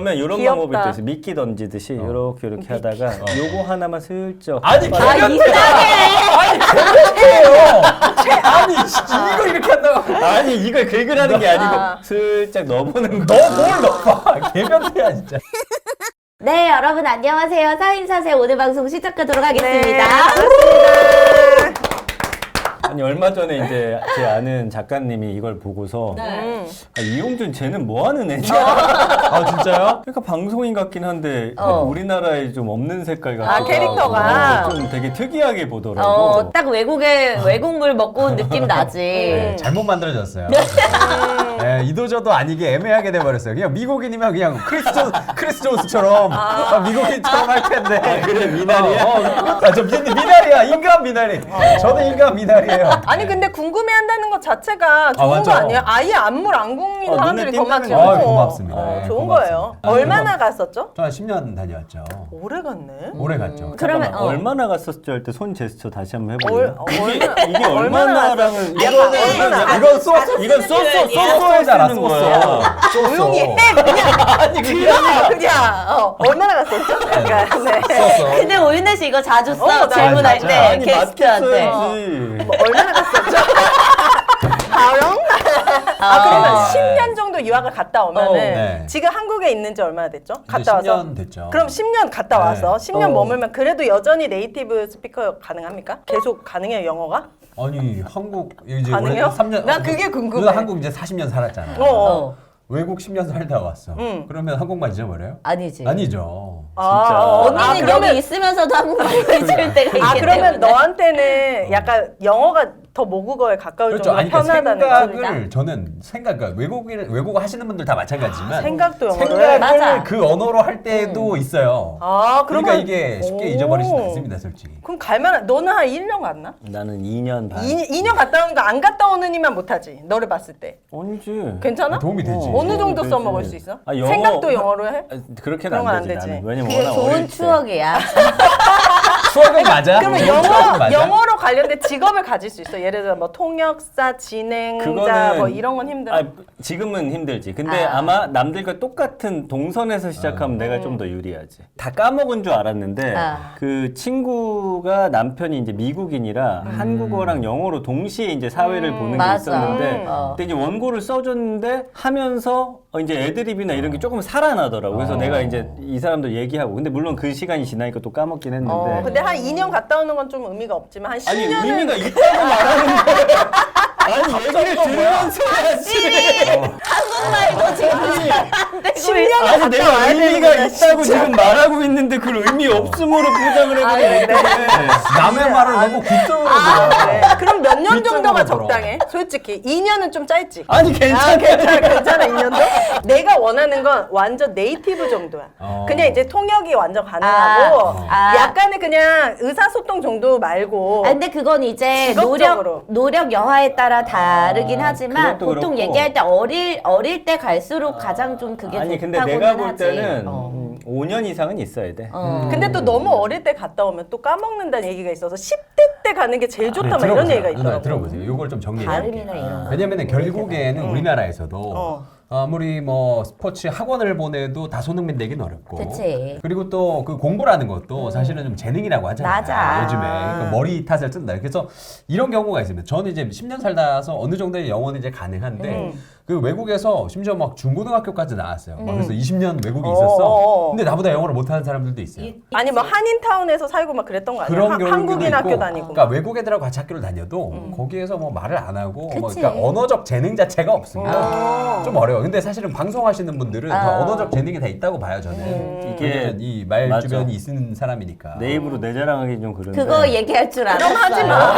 그러면 이런 귀엽다. 방법이 또 있어요. 미끼 던지듯이 이렇게 하다가 요거 하나만 슬쩍. 아니 이상해. 개변태예요. 아니 이거 이렇게 한다고. 아니 이걸 긁으라는 게 아니고 슬쩍 넣어보는 거. 너 뭘 넣어봐. 개변태야 진짜. 네, 여러분 안녕하세요. 사인사세 오늘 방송 시작하도록 하겠습니다. 아니 얼마 전에 이제 제 아는 작가님이 이걸 보고서 이용준 쟤는 뭐 하는 애냐? 아 진짜요? 그러니까 방송인 같긴 한데 우리나라에 좀 없는 색깔 같기도 하고 캐릭터가. 좀 되게 특이하게 보더라고. 딱 외국물 먹고 온 느낌 나지. 네, 잘못 만들어졌어요. 네, 이도저도 아니게 애매하게 돼버렸어요. 그냥 미국인이면 그냥 크리스 존스처럼 미국인처럼 할 텐데. 그래 미나리야? 저 미나리야. 인간 미나리. 저는 인간 미나리예요. 아니 근데 궁금해한다는 것 자체가 좋은 맞죠. 거 아니에요? 아예 안물 안 궁인 사람들이 더 눈에 많죠. 띈다는 거. 고맙습니다. 네, 좋은 고맙습니다. 거예요. 아, 얼마나 갔었죠? 저 한 10년 다녔죠. 오래 갔네. 오래 갔죠. 그러면 잠깐만, 얼마나 갔었죠 할 때 손 제스처 다시 한번 얼- 해볼래요? 이게 얼마나 얼마나랑은 얼마나 이건 소스. 이건 소스에 쓰는 거야. 조용히 해 그냥 그냥 얼마나 갔었죠? 약간 네. 근데 오윤혜 씨 이거 자주 써. 나 질문할 진짜. 때 아니 게스트한테. 맞겠어야지. 뭐 얼마나 갔었죠? 다영? 그러면 10년 정도 유학을 갔다 오면은 네. 지금 한국에 있는지 얼마나 됐죠? 이제 갔다 와서? 10년 됐죠. 그럼 10년 갔다 네. 와서 10년 머물면 그래도 여전히 네이티브 스피커 가능합니까? 계속 가능해요 영어가? 아니 한국 이제 가능해요? 올해 3년. 나 그게 궁금해. 누나 한국 이제 40년 살았잖아. 어. 외국 10년 살다 왔어. 그러면 한국말 잊어버려요? 아니지. 아니죠. 언니는 그러면- 여기 있으면서도 한국말 잊을 때가 있기 그러면 때문에. 너한테는 약간 영어가 더 모국어에 가까울 그렇죠. 정도로 아니 그러니까 편하다는 거죠? 생각을 저는 그러니까 외국어 하시는 분들 다 마찬가지지만 생각도 영어로 해? 생각을 맞아. 그 언어로 할 때도 있어요. 그러면 그러니까 이게 쉽게 잊어버리진 않습니다, 솔직히. 그럼 갈만한 너는 한 1년 갔나? 나는 2년 반. 2년 갔다 오는 거 안 갔다 오는 이만 못하지 너를 봤을 때 아니지. 괜찮아? 도움이 되지. 어느 정도 되지. 써먹을 수 있어? 아, 영어- 생각도 영어로 해? 그렇게는 그런 건 안 안 되지, 되지. 나는. 왜냐면 그게 워낙 좋은 어릴 때. 추억이야. 추억은 맞아. 그러면 추억은 맞아. 영어로 관련된 직업을 가질 수 있어? 예를 들어 뭐 통역사, 진행자 그거는 뭐 이런 건 힘들어? 지금은 힘들지. 근데 아마 남들과 똑같은 동선에서 시작하면 내가 좀 더 유리하지. 다 까먹은 줄 알았는데 그 친구가 남편이 이제 미국인이라 한국어랑 영어로 동시에 이제 사회를 보는 게 맞아. 있었는데 그때 이제 원고를 써줬는데 하면서 이제 애드립이나 이런 게 조금 살아나더라고. 그래서 내가 이제 이 사람들 얘기하고. 근데 물론 그 시간이 지나니까 또 까먹긴 했는데. 근데 한 2년 갔다 오는 건 좀 의미가 없지만 한 10년은 아니 의미가 있다고 말하는 거야. 아니 얘기를 들으면서 해야지. 한국말도 지금 안 되고 10년 아니 갔다 내가 와야 의미가 되는데, 있다고 지금 말하고 있는데 그걸 의미 없음으로 포장을 해버리네. 남의 말을 너무 굿적으로 그래. 들어. 그럼 몇 년 정도가 뒷전으로 적당해? 솔직히 2년은 좀 짧지? 아니 괜찮아. 괜찮아 2년도? 내가 원하는 건 완전 네이티브 정도야. 그냥 이제 통역이 완전 가능하고 약간의 그냥 의사소통 정도 말고 근데 그건 이제 직업적으로. 노력 여하에 따라 다르긴 하지만 그것도 보통 그렇고. 얘기할 때 어릴 때 갈수록 가장 좀 그게 아니 근데 좋다고는 내가 볼 하지. 때는 5년 이상은 있어야 돼. 근데 또 너무 어릴 때 갔다 오면 또 까먹는다는 얘기가 있어서 10대 때 가는 게 제일 좋다 막 이런 얘기가 누나 있더라고. 들어보세요. 이걸 좀 정리해볼게요. 발음이나 이런 거. 왜냐면은 결국에는 우리나라에서도 아무리 뭐 스포츠 학원을 보내도 다 손흥민 되긴 어렵고. 그치. 그리고 또 그 공부라는 것도 사실은 좀 재능이라고 하잖아요. 맞아. 요즘에 그러니까 머리 탓을 쓴다. 그래서 이런 경우가 있습니다. 저는 이제 10년 살다서 어느 정도의 영어는 이제 가능한데 그 외국에서 심지어 막 중고등학교까지 나왔어요. 막 그래서 20년 외국에 있었어. 근데 나보다 영어를 못하는 사람들도 있어요. 아니 뭐 한인타운에서 살고 막 그랬던 거 아니야? 그런 경우도 한국인 있고, 학교 다니고. 그러니까 외국 애들하고 같이 학교를 다녀도 거기에서 뭐 말을 안 하고 뭐 그치. 그러니까 언어적 재능 자체가 없으면 좀 어려워요. 근데 사실은 방송하시는 분들은 다 언어적 재능이 다 있다고 봐요 저는. 이게 이 말 맞아. 주변이 있는 사람이니까. 내 입으로 내 자랑하기 좀 그런데. 그거 얘기할 줄 알았어. 그럼 하지 마.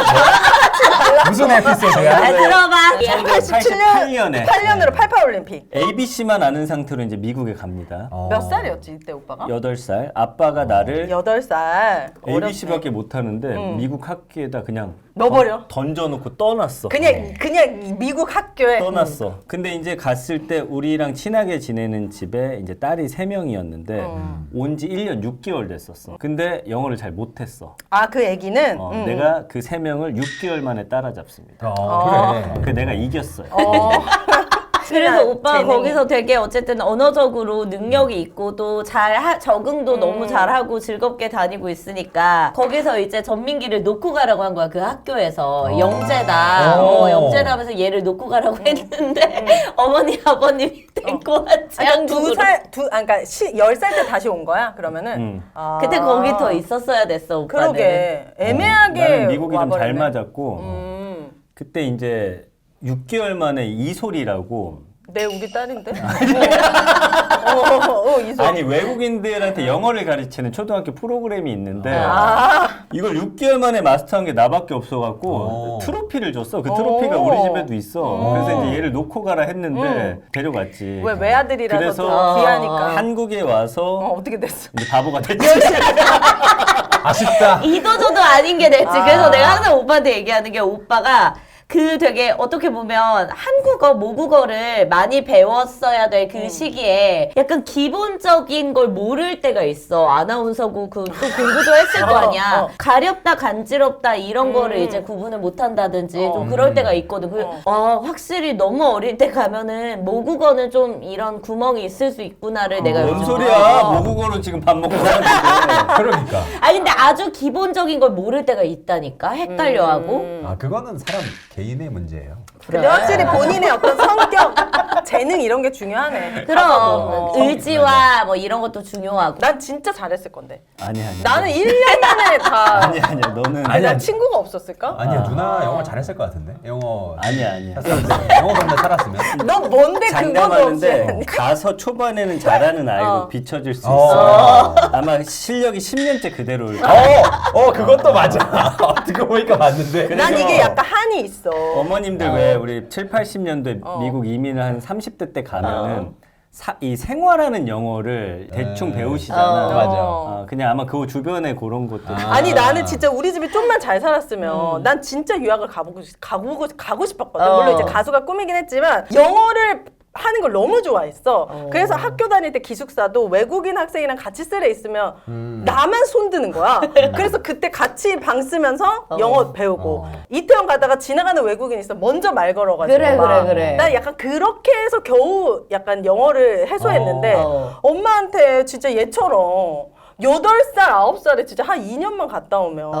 무슨 에피소드야? 잘 들어봐. 88년에 8년으로 88 올림픽. ABC만 아는 상태로 이제 미국에 갑니다. 몇 살이었지 이때 오빠가? 8살. 아빠가 나를 8살. ABC밖에 못 하는데 미국 학교에다 그냥 넣어버려. 던져놓고 떠났어. 그냥 미국 학교에 떠났어. 근데 이제 갔을 때 우리랑 친하게 지내는 집에 이제 딸이 3명이었는데 온 지 1년 6개월 됐었어. 근데 영어를 잘 못했어. 그 애기는 내가 그 3명을 6개월 만에 따라잡습니다. 그래. 그 내가 이겼어요. 그래서 오빠가 재능이. 거기서 되게 어쨌든 언어적으로 능력이 있고 또 잘 적응도 너무 잘하고 즐겁게 다니고 있으니까 거기서 이제 전민기를 놓고 가라고 한 거야. 그 학교에서 영재다. 영재다 하면서 얘를 놓고 가라고 했는데 어머니 아버님이 데리고 왔지. 한국으로. 그러니까 10살 때 다시 온 거야? 그러면은 아. 그때 거기 더 있었어야 됐어 오빠는. 그러게 애매하게 나는 미국이 좀 잘 와버렸네. 맞았고 그때 이제 6개월 만에 이소리라고 내 우리 딸인데? 이소. 아니 외국인들한테 영어를 가르치는 초등학교 프로그램이 있는데 이걸 6개월 만에 마스터한 게 나밖에 없어갖고 트로피를 줬어. 그 트로피가 우리 집에도 있어. 그래서 이제 얘를 놓고 가라 했는데 데려갔지. 왜 외아들이라서 그래서 또 귀하니까. 한국에 와서 어떻게 됐어? 이제 바보가 됐지. 아쉽다. 이도저도 아닌 게 됐지. 그래서 내가 항상 오빠한테 얘기하는 게 오빠가 그 되게 어떻게 보면 한국어, 모국어를 많이 배웠어야 될 그 시기에 약간 기본적인 걸 모를 때가 있어. 아나운서고 또 공부도 했을 거 아니야. 가렵다, 간지럽다 이런 거를 이제 구분을 못 한다든지 좀 그럴 때가 있거든. 확실히 너무 어릴 때 가면은 모국어는 좀 이런 구멍이 있을 수 있구나를 내가 뭔 요즘 소리야? 모국어로 지금 밥 먹고 사는데. 그러니까. 아니 근데 아주 기본적인 걸 모를 때가 있다니까. 헷갈려하고. 아 그거는 사람 개인의 문제예요. 근데 확실히 본인의 어떤 성격, 재능 이런 게 중요하네. 그럼 의지와 뭐 이런 것도 중요하고. 난 진짜 잘했을 건데. 아니야. 나는 1년 만에 다. 아니야. 너는 나 친구가 없었을까? 아니야 누나 영어 잘했을 것 같은데 영어 아니야. 영어 공부 살았으면 넌 뭔데 그거도 없이. 장담하는데 가서 초반에는 잘하는 아이로 비춰질 수 있어. 아마 실력이 10년째 그대로일 거야. 그것도 맞아. 듣고 보니까 맞는데. 난 이게 약간 한이 있어. 어머님들 왜 우리 7, 80년대 미국 이민을 한 30대 때 가면은 이 생활하는 영어를 대충 배우시잖아. 맞아. 그냥 아마 그 주변에 그런 것들. 아니 나는 진짜 우리 집이 좀만 잘 살았으면 난 진짜 유학을 가고 싶었거든. 물론 이제 가수가 꿈이긴 했지만 영어를 하는 걸 너무 좋아했어. 그래서 학교 다닐 때 기숙사도 외국인 학생이랑 같이 쓰래 있으면 나만 손드는 거야. 그래서 그때 같이 방 쓰면서 영어 배우고 이태원 가다가 지나가는 외국인 있어 먼저 말 걸어가지고 그래. 난 약간 그렇게 해서 겨우 약간 영어를 해소했는데 엄마한테 진짜 얘처럼 8살, 9살에 진짜 한 2년만 갔다 오면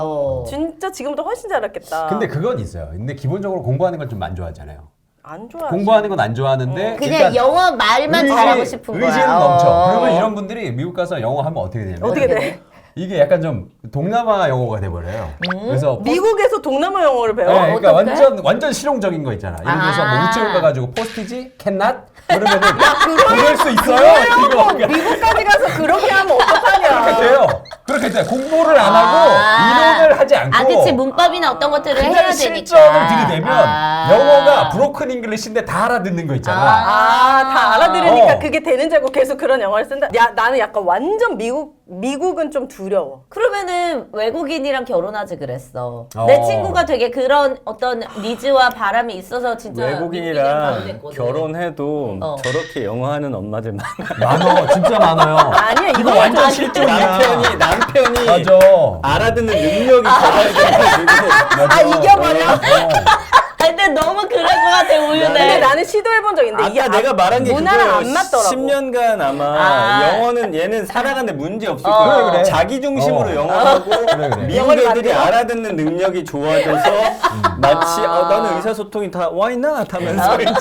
진짜 지금보다 훨씬 잘했겠다. 근데 그건 있어요. 근데 기본적으로 공부하는 걸 좀 안 좋아하잖아요. 안 좋아. 공부하는 건 안 좋아하는데 그냥 일단 영어 말만 잘하고 싶은 거야. 의지는 넘쳐. 그러면 이런 분들이 미국 가서 영어 하면 어떻게 되냐면 어떻게 돼? 이게 약간 좀 동남아 영어가 돼버려요. 그래서 미국에서 동남아 영어를 배워? 네, 그러니까 어떡해? 완전 실용적인 거 있잖아. 예를 들어서 뭐 우체국 가가지고 포스티지, cannot 그러면은 그럴 수 있어요. 이거 미국까지 가서 그렇게 하면 어떡하냐. 그렇게 돼요. 그렇게 돼. 공부를 안 하고 이론을 하지 않고. 그치 문법이나 어떤 것들을 해야 그냥 되니까. 실전을 들이대면 영어가 브로큰 잉글리시인데 다 알아듣는 거 있잖아. 다 알아들으니까 그게 되는 줄 알고 계속 그런 영어를 쓴다. 나는 약간 완전 미국은 좀 두려워. 그러면은 외국인이랑 결혼하지 그랬어. 내 친구가 되게 그런 어떤 니즈와 바람이 있어서 진짜 외국인이랑 미국인 결혼해도 저렇게 영어하는 엄마들 많아. 많어. 진짜 많아요. 아니야 이거 완전 실존이야. 남편이 맞아. 알아듣는 능력이 개발돼가지고 이겨버려. 근데 너무 그럴 것 같아 우유네. 근데 나는 시도해본 적 있는데 이게 아까 내가 말한 게 문화랑 그거예요. 안 맞더라고. 10년간 아마 영어는 얘는 살아가는데 문제 없을 거야. 그래. 자기 중심으로 영어하고 그래. 미국 애들이 알아듣는 능력이 좋아져서 마치 나는 의사소통이 다 why not 하면서 이제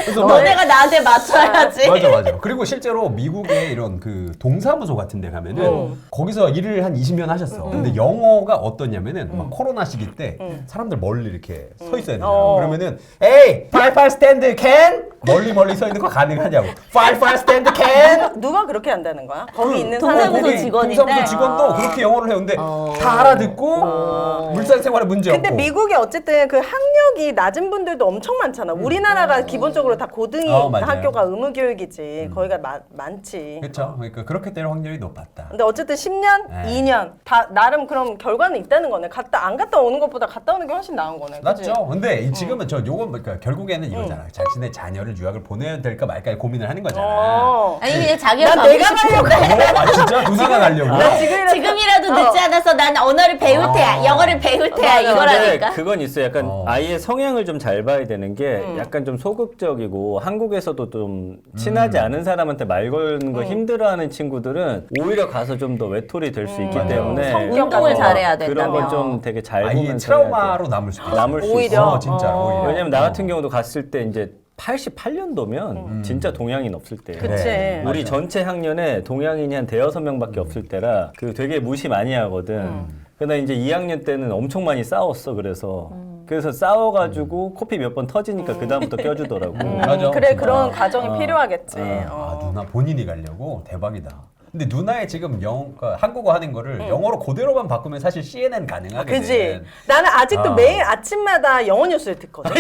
그래서 너네가 나한테 맞춰야지. 맞아. 그리고 실제로 미국의 이런 그 동사무소 같은 데 가면은 거기서 일을 한 20년 하셨어. 근데 영어가 어떠냐면은 막 코로나 시기 때 사람들 멀리 이렇게 서 있어야 되잖아. 그러면은 에이, 5 stand can? 멀리 서 있는 거 가능하냐고. 5 stand can? 누가 그렇게 한다는 거야? 거기 있는 동사무소 사람들이. 직원인데. 동사무소 직원도 그렇게 영어를 해오는데 다 알아듣고 일상생활에 문제 없고. 근데 미국에 어쨌든 그 학력이 낮은 분들도 엄청 많잖아. 우리나라가 기본적으로 다 고등이 맞아요. 학교가 의무교육이지. 거기가 많지. 그렇죠. 그러니까 그렇게 될 확률이 높았다. 근데 어쨌든 10년, 네. 2년 다 나름 그럼 결과는 있다는 거네. 안 갔다 오는 것보다 갔다 오는 게 훨씬 나은 거네. 그치? 맞죠. 근데 지금은 요건 그러니까 결국에는 이거잖아. 자신의 자녀를 애를 유학을 보내야 될까 말까 고민을 하는 거잖아. 아니 그냥 자기가 난 가고 내가 싶은데 아 진짜 누나가 가려고? 지금이라도 늦지 않아서 난 언어를 배울 테야, 영어를 배울 테야 맞아. 이거라니까. 근데 그건 있어요. 약간 아이의 성향을 좀 잘 봐야 되는 게 약간 좀 소극적이고 한국에서도 좀 친하지 않은 사람한테 말 거는 거 힘들어하는 친구들은 오히려 가서 좀 더 외톨이 될 수 있기 때문에 운동을 잘해야 그런 된다며. 걸 좀 되게 잘 아이의 보면서 트라우마로 남을 수 있어. 남을 수 오히려? 있어. 진짜 오히려. 왜냐면 나 같은 경우도 갔을 때 이제 88년도면 진짜 동양인 없을 때예요. 그치. 네, 우리 맞아. 전체 학년에 동양인이 한 대여섯 명밖에 없을 때라 그 되게 무시 많이 하거든. 근데 이제 2학년 때는 엄청 많이 싸웠어. 그래서 싸워가지고 코피 몇 번 터지니까 그 다음부터 껴주더라고. 맞아. 그래 진짜. 그런 가정이 필요하겠지. 아 누나 본인이 가려고 대박이다. 근데 누나의 지금 그러니까 한국어 하는 거를 영어로 그대로만 바꾸면 사실 CNN 가능하거든. 그지? 나는 아직도 매일 아침마다 영어 뉴스를 듣거든.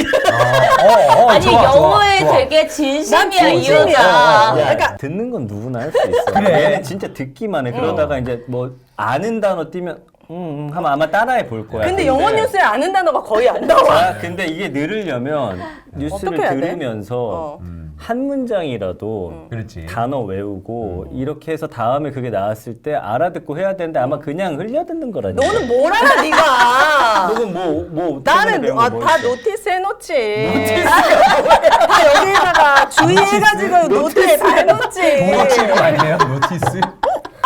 아니 좋아, 영어에 좋아. 되게 난 진심이야 이 진심이야. 여자. 야, 그러니까- 듣는 건 누구나 할 수 있어. 그래. 얘는 진짜 듣기만 해. 그러다가 이제 뭐 아는 단어 띄면 하면 아마 따라해 볼 거야. 근데 영어 뉴스에 아는 단어가 거의 안 나와. 아, 근데 이게 늘으려면 뉴스를 어떻게 해야 돼? 들으면서 한 문장이라도 그렇지. 단어 외우고 이렇게 해서 다음에 그게 나왔을 때 알아듣고 해야 되는데 아마 그냥 흘려듣는 거라니까. 너는 뭘 알아 네가. 너는 뭐 나는 최근에 배운 거뭐 다 있어? 노티스 해놓지. 다 여기에다가 주의해가지고 노티스 다 해놓지. 동어 취급 아니에요? 노티스?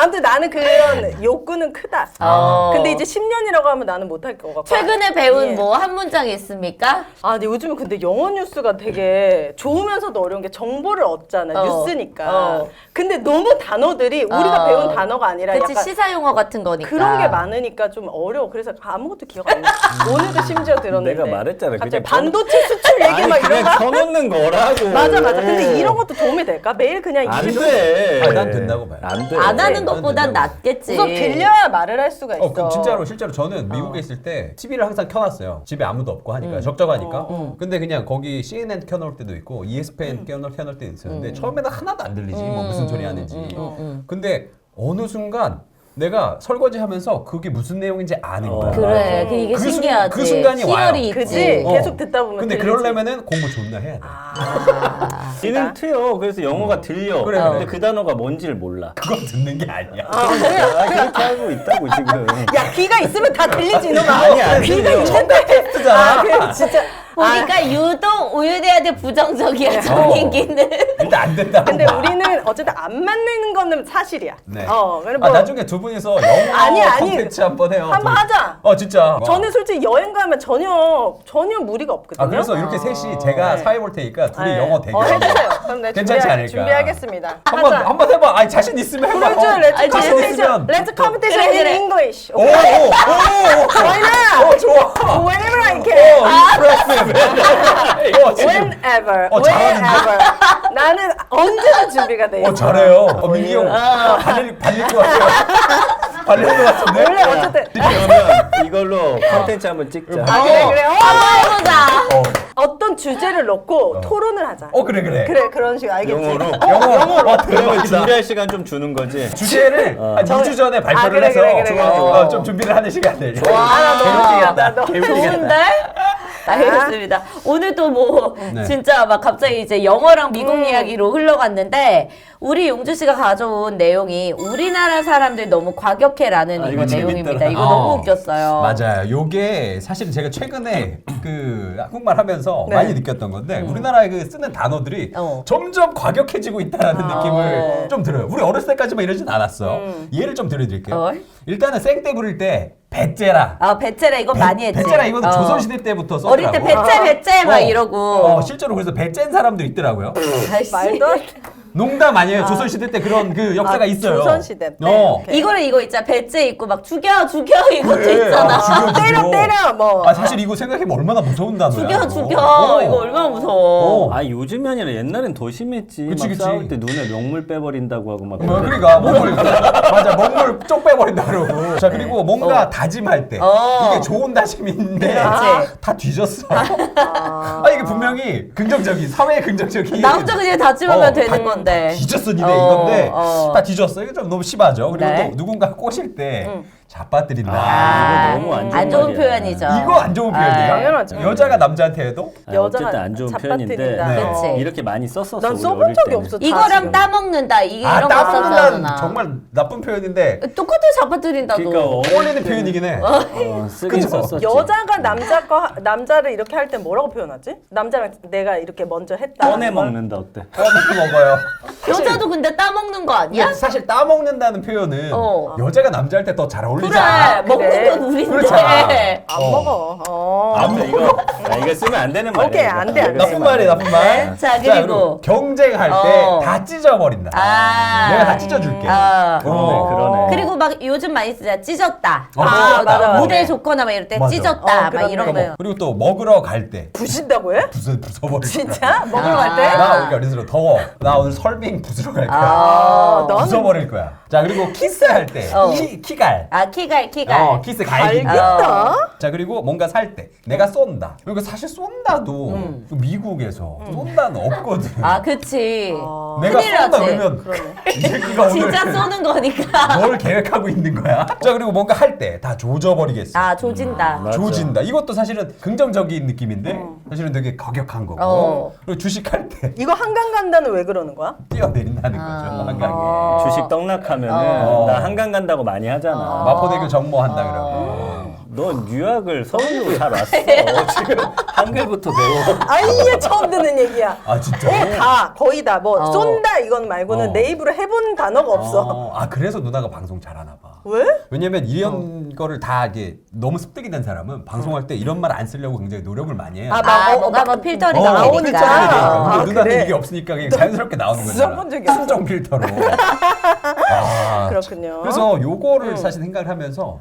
아무튼 나는 그런 욕구는 크다. 어. 근데 이제 10년이라고 하면 나는 못할 것 같고. 최근에 배운 예. 뭐 한 문장 있습니까? 아, 근데 요즘은 근데 영어 뉴스가 되게 좋으면서도 어려운 게 정보를 얻잖아. 뉴스니까. 근데 너무 단어들이 우리가 배운 단어가 아니라 그치 약간 시사 용어 같은 거니까. 그런 게 많으니까 좀 어려워. 그래서 아무것도 기억 안 나. 오늘도 심지어 들었는데. 내가 말했잖아. 갑자기 그냥 반도체 수출 얘기 막 아니 이런 그냥 거. 켜놓는 거라고. 맞아. 근데 이런 것도 도움이 될까? 매일 그냥 안 이 돼. 아, 난 된다고 봐요. 안 돼. 안 하는 네, 것보단 된다고. 낫겠지. 우선 들려야 말을 할 수가 있어. 그럼 실제로 저는 미국에 있을 때 TV를 항상 켜놨어요. 집에 아무도 없고 하니까 적적하니까. 근데 그냥 거기 CNN 켜놓을 때도 있고 ESPN 켜놓을 때도 있었는데 처음에는 하나도 안 들리지. 뭐 무슨 소리 하는지. 근데 어느 순간 내가 설거지하면서 그게 무슨 내용인지 아는 거야. 그래, 그 이게 신기하지. 그 순간이 와요. 희열이 있지. 그지? 어. 계속 듣다 보면 근데 들리지. 그러려면은 공부 존나 해야 돼. 귀는 트여. 그래서 영어가 들려. 그래. 근데 그 단어가 뭔지를 몰라. 그건 듣는 게 아니야. 그렇게 하고 있다고 지금. 야, 귀가 있으면 다 들리지, 이놈아. 아니, 귀가 들려. 있는데. 테스트잖아. 그래, 진짜. 보니까 유독 우유대한테 부정적이야 정인기는. 일단 안 된다고 근데 봐. 우리는 어쨌든 안 맞는 거는 사실이야. 네. 그래 뭐 나중에 두 분이서 영어 아니. 콘텐츠 한번 해요. 한번 하자. 진짜. 저는 솔직히 여행 가면 전혀 무리가 없거든요. 그래서 이렇게 셋이 제가 네. 사회 볼 테니까 둘이 네. 영어 대결. 해주세요. 그럼 내가 괜찮지 않을까? 준비하겠습니다. 한번 해봐. 아니 자신 있으면 해봐. 그럴 줄 렛츠 자신 컴피티션. 있으면. 렛츠 컴피티션 그래, in 그래. English. 오, Why not? 좋아. Whenever I can. impressive. 지금. Whenever. 잘하는데? Whenever. 나는 언제나 준비가 돼 있어. 잘해요. 민기 형 발릴 것 같아요. 발릴 것 같은데. 원래 어쨌든 그러면 이걸로 콘텐츠 한번 찍자. 그래. 한번 해보자. 어떤 주제를 놓고 토론을 하자. 그래. 그래 그런 식으로 알겠지? 영어로? 영어로. 그러면 준비할 시간 좀 주는 거지. 주제를 한 2주 전에 발표를 그래, 해서 그래. 좀 준비를 하는 시간들. 너 좋은데? 알겠습니다. 오늘 또 뭐 네. 진짜 막 갑자기 이제 영어랑 미국 이야기로 흘러갔는데 우리 용주 씨가 가져온 내용이 우리나라 사람들 너무 과격해라는 이거 이거 내용입니다. 재밌더라. 이거 너무 웃겼어요. 맞아요. 요게 사실 제가 최근에 그 한국말 하면서 네. 많이 느꼈던 건데 우리나라에 그 쓰는 단어들이 점점 과격해지고 있다는 느낌을 좀 들어요. 우리 어렸을 때까지만 이러진 않았어. 예를 좀 들어드릴게요. 일단은 생떼 부릴 때 배째라. 배째라 이거 많이 했지. 배째라 이거는 조선시대 때부터 썼더라고. 어릴 때 배째 막 이러고. 실제로 그래서 배짠 사람도 있더라고요. 아이씨. 말도 안 돼. 농담 아니에요. 조선시대 때 그런 그 역사가 있어요. 조선시대 때. 오케이. 이거를 이거 있잖아. 배째 있고 막 죽여 이것도 그래. 있잖아. 때려 뭐. 사실 이거 생각해보면 얼마나 무서운 단어야. 죽여. 어. 이거 얼마나 무서워. 요즘이 아니라 옛날엔 더 심했지. 그치, 막 그치. 싸울 때 눈에 명물 빼버린다고 하고 막. 그러니까 몸을 맞아 먹물 쪽 빼버린다 그러고. 자 그리고 뭔가 다짐할 때 이게 좋은 다짐인데 그렇지. 다 뒤졌어. 이게 분명히 긍정적인 사회의 긍정적인. 나 혼자 그냥 다짐하면 되는 건데. 뒤졌어 니네 이건데 어. 다 뒤졌어. 이거 좀 너무 심하죠. 그리고 네. 또 누군가 꼬실 때 잡아뜨린다. 이거 너무 안 좋은 말이야. 표현이죠. 이거 안 좋은 표현이에요. 당연하죠. 여자가 남자한테 해도 여자가 어쨌든 안 좋은 잡아뜨린다. 표현인데 그치. 이렇게 많이 썼었어. 난 우리 써본 어릴 적이 때는. 없어. 다 이거랑 지금. 따먹는다 이런 거 따먹는다는 썼잖아. 정말 나쁜 표현인데 똑같은 잡아뜨린다도. 그러니까 어울리는 표현이긴 해. 쓰긴 그쵸? 썼었지. 여자가 남자를 이렇게 할 땐 뭐라고 표현하지? 남자랑 내가 이렇게 먼저 했다. 꺼내 먹는다 어때? 꺼내 먹어요. 여자도 근데 따먹는 거 아니야? 근데 사실 따먹는다는 표현은 여자가 남자한테 더 잘 어울리지 그래 않아? 먹는 그래. 건 우린데. 그렇잖아. 안 먹어. 아무튼 이거 쓰면 안 되는 말이야. 오케이, 이거. 안 돼, 안 돼. 나쁜 말이야, 나쁜 말. 자, 그리고. 경쟁할 때 다 찢어버린다. 내가 다 찢어줄게. 그러네. 그리고 막 요즘 많이 쓰잖아. 찢었다. 찢었다. 맞아. 무대 좋거나 막 이럴 때 맞아. 찢었다. 막 그러네. 이런 거요. 그리고 또 먹으러 갈 때 부신다고 해? 부숴버리고. 진짜? 먹으러 갈 때? 나 오늘 어디서 더워. 나 오늘 설빙 부스러 갈 거야. 너는 부숴버릴 거야. 자, 그리고 키스할 때 키갈. 키갈. 키스 갈긴다. 알겠다. 자, 그리고 뭔가 살 때 내가 쏜다. 그리고 사실 쏜다도 미국에서 쏜다는 없거든. 그치. 내가 큰일 쏜다 나지. 그러면 이 새끼가 오늘 진짜 쏘는 거니까. 뭘 계획하고 있는 거야? 자, 그리고 뭔가 할 때 다 조져버리겠어. 조진다. 맞아. 조진다. 이것도 사실은 긍정적인 느낌인데 사실은 되게 거격한 거고. 그리고 주식할 때 이거 한강 간다는 왜 그러는 거야? 뛰어내린다는 거죠. 한강에. 주식 떡락하면은 나 한강 간다고 많이 하잖아. 마포대교 정모한다 그러고. 넌 유학을 서울로 잘 왔어. 지금 한글부터 배워. 아예 처음 듣는 얘기야. 아, 진짜? 다 거의 다 뭐 쏜다 이건 말고는 어. 내 입으로 해본 단어가 없어. 그래서 누나가 방송 잘하나 봐. 왜? 왜냐면 이런 거를 다 이게 너무 습득이 된 사람은 방송할 때 이런 말 안 쓰려고 굉장히 노력을 많이 해요. 뭔가 뭐 필터리가 나오니까. 필터가 되니까. 근데 누나는 그래? 이게 없으니까 그냥 자연스럽게 나오는 거잖아. 써본 적이 없어. 순정 필터로. 그렇군요. 그래서 요거를 사실 생각을 하면서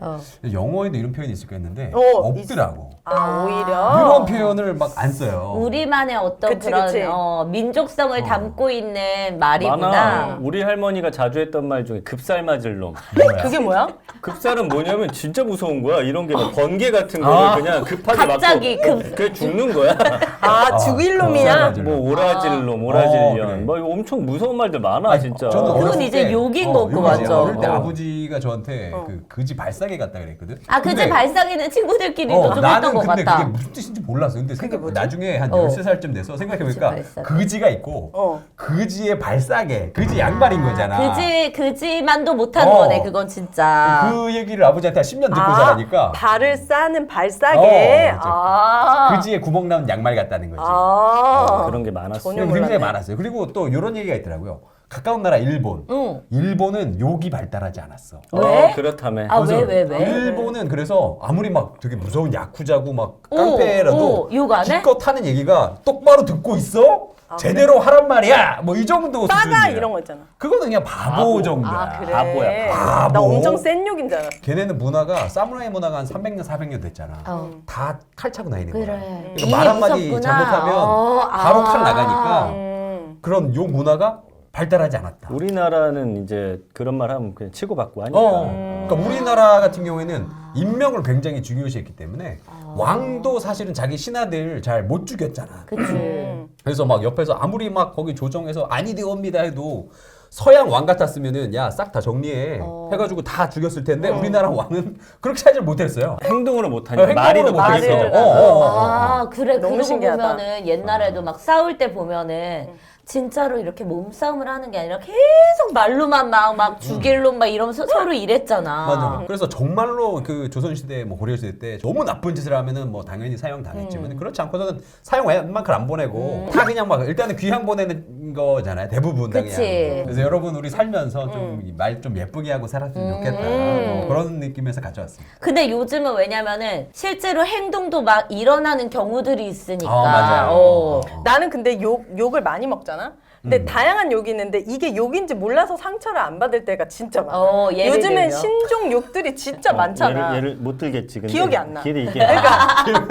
영어에도 이런 표현이 있을까 했는데 없더라고. 오히려 이런 표현을 막 안 써요. 우리만의 어떤 그치, 그런 그치. 민족성을 담고 있는 말이구나. 많아. 우리 할머니가 자주 했던 말 중에 급살 맞을 놈. 뭐야? 그게 뭐야? 급살은 뭐냐면 진짜 무서운 거야. 이런 게 막 번개 같은 거를 그냥 급하게 갑자기 맞고 그게 죽는 거야. 죽일 놈이야? 급살 뭐 오라질 놈, 그래. 오라질년. 뭐 이거 엄청 무서운 말들 많아 진짜. 저는 그건 어렸을 이제 때, 욕인 거고, 욕이지. 맞죠? 어릴 때 아버지가 저한테 그 그지 발사계 같다 그랬거든. 그제 근데 발상에는 친구들끼리도 좀 나는 했던 것 근데 같다. 그게 무슨 뜻인지 몰랐어. 근데 나중에 한 13살쯤 돼서 생각해보니까 그지 발사계. 그지가 있고 그지의 발사계, 그지 양말인 거잖아. 그지만도 못하는 어. 거네, 그건 진짜. 그 얘기를 아버지한테 한 10년 듣고 자라니까 발을 싸는 발싸개. 그지에 구멍 나는 양말 같다는 거지. 그런 게 많았어. 전혀 굉장히 몰랐네. 많았어요. 그리고 또 이런 얘기가 있더라고요. 가까운 나라 일본. 일본은 욕이 발달하지 않았어. 왜? 그렇다며. 왜? 일본은 그래서 아무리 막 되게 무서운 야쿠자고 막 깡패라도 욕 안 해? 기껏 하는 얘기가 똑바로 듣고 있어? 제대로 하란 말이야. 뭐 이 정도 빠가 수준이야. 이런 거 있잖아. 그거는 그냥 바보 정도야. 그래. 바보야, 바보. 나 엄청 센 욕인 줄 알았어. 걔네는 문화가 사무라이 문화가 한 300년 400년 됐잖아. 다 칼 차고 다니는 거야. 그래. 그러니까 말 한마디 무섭구나. 잘못하면 바로 칼 나가니까 그런 욕 문화가 발달하지 않았다. 우리나라는 이제 그런 말 하면 그냥 치고받고 하니까. 그러니까 우리나라 같은 경우에는 인명을 굉장히 중요시했기 때문에 왕도 사실은 자기 신하들 잘 못 죽였잖아. 그치. 그래서 막 옆에서 아무리 막 거기 조정해서 아니 되옵니다 해도 서양 왕 같았으면은 야 싹 다 정리해 해가지고 다 죽였을 텐데 우리나라 왕은 그렇게 하질 못했어요. 행동으로 못하니까 말이 더 행동으로 못했어. 못했어. 그래. 너무 그러고 신기하다. 보면은 옛날에도 막 싸울 때 보면은 진짜로 이렇게 몸싸움을 하는 게 아니라 계속 말로만 막 죽일 놈 막 이러면서 서로 이랬잖아. 맞아. 그래서 정말로 그 조선시대 뭐 고려시대 때 너무 나쁜 짓을 하면은 뭐 당연히 사형 당했지만 그렇지 않고서는 사형 웬만큼 안 보내고 다 그냥 막 일단은 귀향 보내는 거잖아요. 대부분 다 그치. 그냥. 그래서 여러분 우리 살면서 좀 말 좀 예쁘게 하고 살았으면 좋겠다. 뭐 그런 느낌에서 가져왔습니다. 근데 요즘은 왜냐면은 실제로 행동도 막 일어나는 경우들이 있으니까. 맞아요. 나는 근데 욕을 많이 먹잖아. 근데 다양한 욕이 있는데 이게 욕인지 몰라서 상처를 안 받을 때가 진짜 많아. 예를 요즘엔 들면? 신종 욕들이 진짜 많잖아. 예를 못 들겠지. 근데 기억이 안 나. 길이 이게.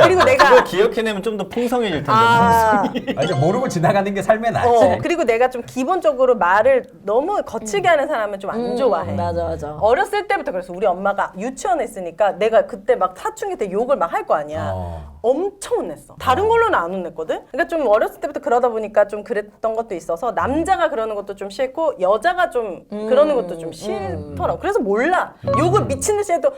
그리고 내가 그걸 기억해내면 좀 더 풍성해질 텐데. 이제 모르고 지나가는 게 삶의 낫지. 그리고 내가 좀 기본적으로 말을 너무 거칠게 하는 사람은 좀 안 좋아해. 맞아. 어렸을 때부터 그래서 우리 엄마가 유치원에 있으니까 내가 그때 막 사춘기 때 욕을 막 할 거 아니야. 엄청 혼냈어. 다른 걸로는 안 혼냈거든? 그러니까 좀 어렸을 때부터 그러다 보니까 좀 그랬던 것도 있어서 남자가 그러는 것도 좀 싫고 여자가 좀 그러는 것도 좀 싫더라고. 그래서 몰라. 욕을 미친 듯이 해도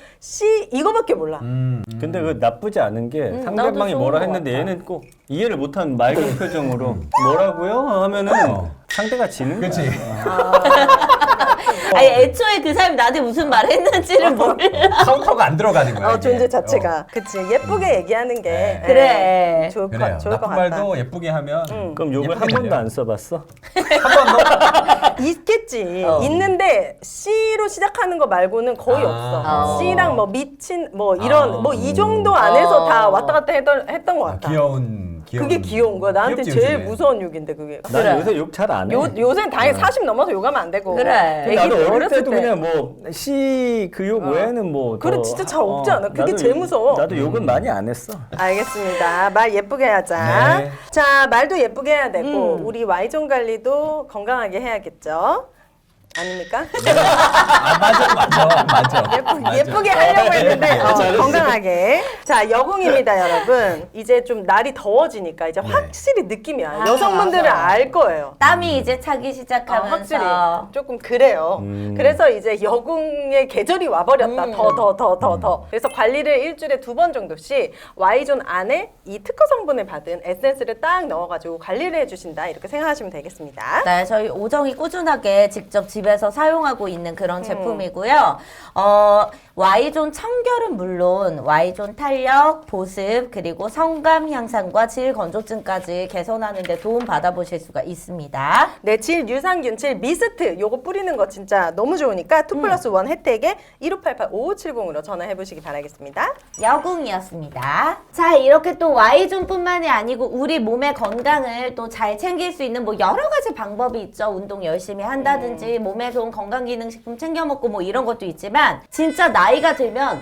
이거밖에 몰라. 근데 그 나쁘지 않은 게 나도 상대방이 좋은 뭐라 것 했는데 같아. 얘는 꼭 이해를 못한 맑은 표정으로 뭐라고요? 하면은 상대가 지는 거야. 그렇지. 아니 애초에 그 사람이 나한테 무슨 말 했는지를 몰라. 카운터가 안 들어가는 거야. 이게. 존재 자체가. 그치. 예쁘게 얘기하는 게 네. 그래. 좋을 그래요. 것 나쁜 같다. 말도 예쁘게 하면 그럼 욕을 한 예쁘게 번도 들려요. 안 써봤어? 있겠지. 있는데 C로 시작하는 거 말고는 거의 없어. C랑 뭐 미친 뭐 이런 뭐 이 정도 안에서 다 왔다 갔다 했던 것 같아. 귀여운. 그게 귀여운 거야. 나한테 귀엽지, 제일 요즘에. 무서운 욕인데 그게. 난 그래. 요새 욕 잘 안 해. 요새는 당연히 40 넘어서 욕하면 안 되고. 그래. 근데 나도 어릴 어렸을 때도 때. 그냥 뭐 C 그 욕 외에는 뭐 그래, 더 진짜 잘 없지 않아? 그게 나도 제일 무서워. 나도 욕은 많이 안 했어. 알겠습니다. 말 예쁘게 하자. 네. 자, 말도 예쁘게 해야 되고 우리 Y존 관리도 건강하게 해야겠죠. 아닙니까? 맞아. 예쁘게 하려고 했는데 잘했어. 건강하게. 자, 여궁입니다, 여러분. 이제 좀 날이 더워지니까 이제 확실히 느낌이 와요. 여성분들은 알 거예요. 땀이 이제 차기 시작하면서 확실히 조금 그래요. 그래서 이제 여궁의 계절이 와버렸다. 더. 그래서 관리를 일주일에 2번 정도씩 Y존 안에 이 특허 성분을 받은 에센스를 딱 넣어가지고 관리를 해주신다. 이렇게 생각하시면 되겠습니다. 네, 저희 오정이 꾸준하게 직접 집에서 사용하고 있는 그런 제품이고요. Y존 청결은 물론 Y존 탄력, 보습, 그리고 성감 향상과 질 건조증까지 개선하는 데 도움 받아보실 수가 있습니다. 네, 질 유산균질 미스트 요거 뿌리는 거 진짜 너무 좋으니까 2+1 혜택에 1588-5570으로 전화해 보시기 바라겠습니다. 여궁이었습니다. 자, 이렇게 또 Y존뿐만이 아니고 우리 몸의 건강을 또 잘 챙길 수 있는 뭐 여러 가지 방법이 있죠. 운동 열심히 한다든지 몸에 좋은 건강기능식품 챙겨 먹고 뭐 이런 것도 있지만 진짜 나이가 들면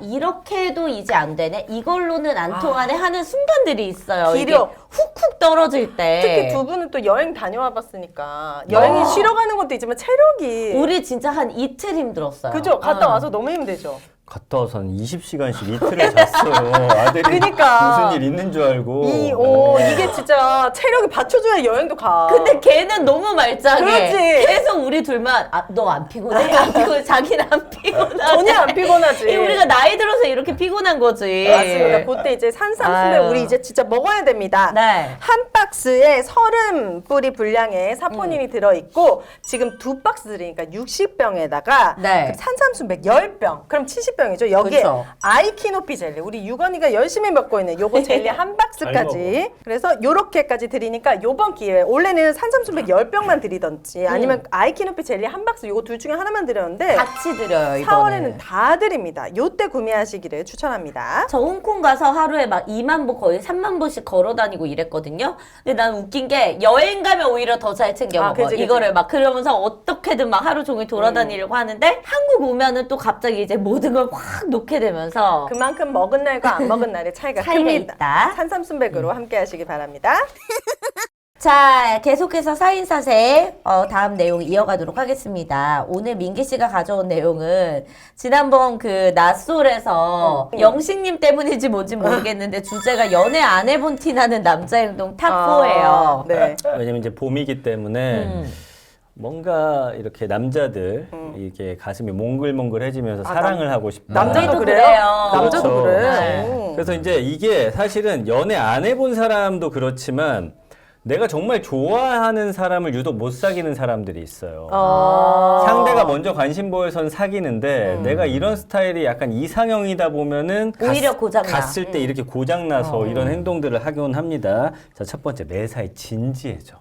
이렇게 해도 이제 안 되네. 이걸로는 안 통하네 하는 순간들이 있어요. 기력. 이게 훅훅 떨어질 때. 특히 두 분은 또 여행 다녀와 봤으니까 여행이 쉬러 가는 것도 있지만 체력이 우리 진짜 한 이틀 힘들었어요. 그죠? 갔다 와서 너무 힘들죠. 갔다 와서는 20시간씩 이틀을 잤어요. 아들이 그니까. 무슨 일 있는 줄 알고. 이게 진짜 체력이 받쳐줘야 여행도 가. 근데 걔는 너무 말짱해. 그렇지. 계속 우리 둘만 너 안 피곤해? 안 피곤해? 자기는 안 피곤하대. 전혀 안 피곤하지. 우리가 나이 들어서 이렇게 피곤한 거지. 맞습니다. 그때 이제 산삼순대 아유. 우리 이제 진짜 먹어야 됩니다. 네. 한 박스에 30뿌리 분량의 사포닌이 들어있고 지금 2박스 들으니까 60병에다가 네. 산삼순백 10병 그럼 70병이죠. 여기에 그쵸. 아이키노피 젤리 우리 유건이가 열심히 먹고 있는 요거 젤리 한 잘 박스까지 그래서 요렇게까지 드리니까 요번 기회에 원래는 산삼순백 10병만 드리던지 아니면 아이키노피 젤리 한 박스 요거 둘 중에 하나만 드렸는데 같이 드려요, 이거는. 4월에는 다 드립니다. 요때 구매하시기를 추천합니다. 저 홍콩 가서 하루에 막 2만 보 거의 3만 보씩 걸어 다니고 이랬거든요. 근데 난 웃긴 게 여행 가면 오히려 더 잘 챙겨 먹어. 그치. 이거를 막 그러면서 어떻게든 막 하루 종일 돌아다니려고 하는데 한국 오면은 또 갑자기 이제 모든 걸 확 놓게 되면서 그만큼 먹은 날과 안 먹은 날의 차이가 차이가 큽니다. 있다. 산삼순백으로 함께 하시기 바랍니다. 자, 계속해서 사인사세 다음 내용 이어가도록 하겠습니다. 오늘 민기 씨가 가져온 내용은 지난번 그 낯솔에서 영식님 때문인지 뭔지 모르겠는데 주제가 연애 안 해본 티 나는 남자 행동 탑4예요. 네. 왜냐면 이제 봄이기 때문에 뭔가 이렇게 남자들 이게 가슴이 몽글몽글해지면서 사랑을 하고 싶다. 남자도 우리도 그래요? 그래요. 남자도 그렇죠. 그래. 네. 오. 그래서 이제 이게 사실은 연애 안 해본 사람도 그렇지만 내가 정말 좋아하는 사람을 유독 못 사귀는 사람들이 있어요. 상대가 먼저 관심 보여선 사귀는데 내가 이런 스타일이 약간 이상형이다 보면은 오히려 고장나. 갔을 때 이렇게 고장나서 이런 행동들을 하곤 합니다. 자, 첫 번째 매사에 진지해져.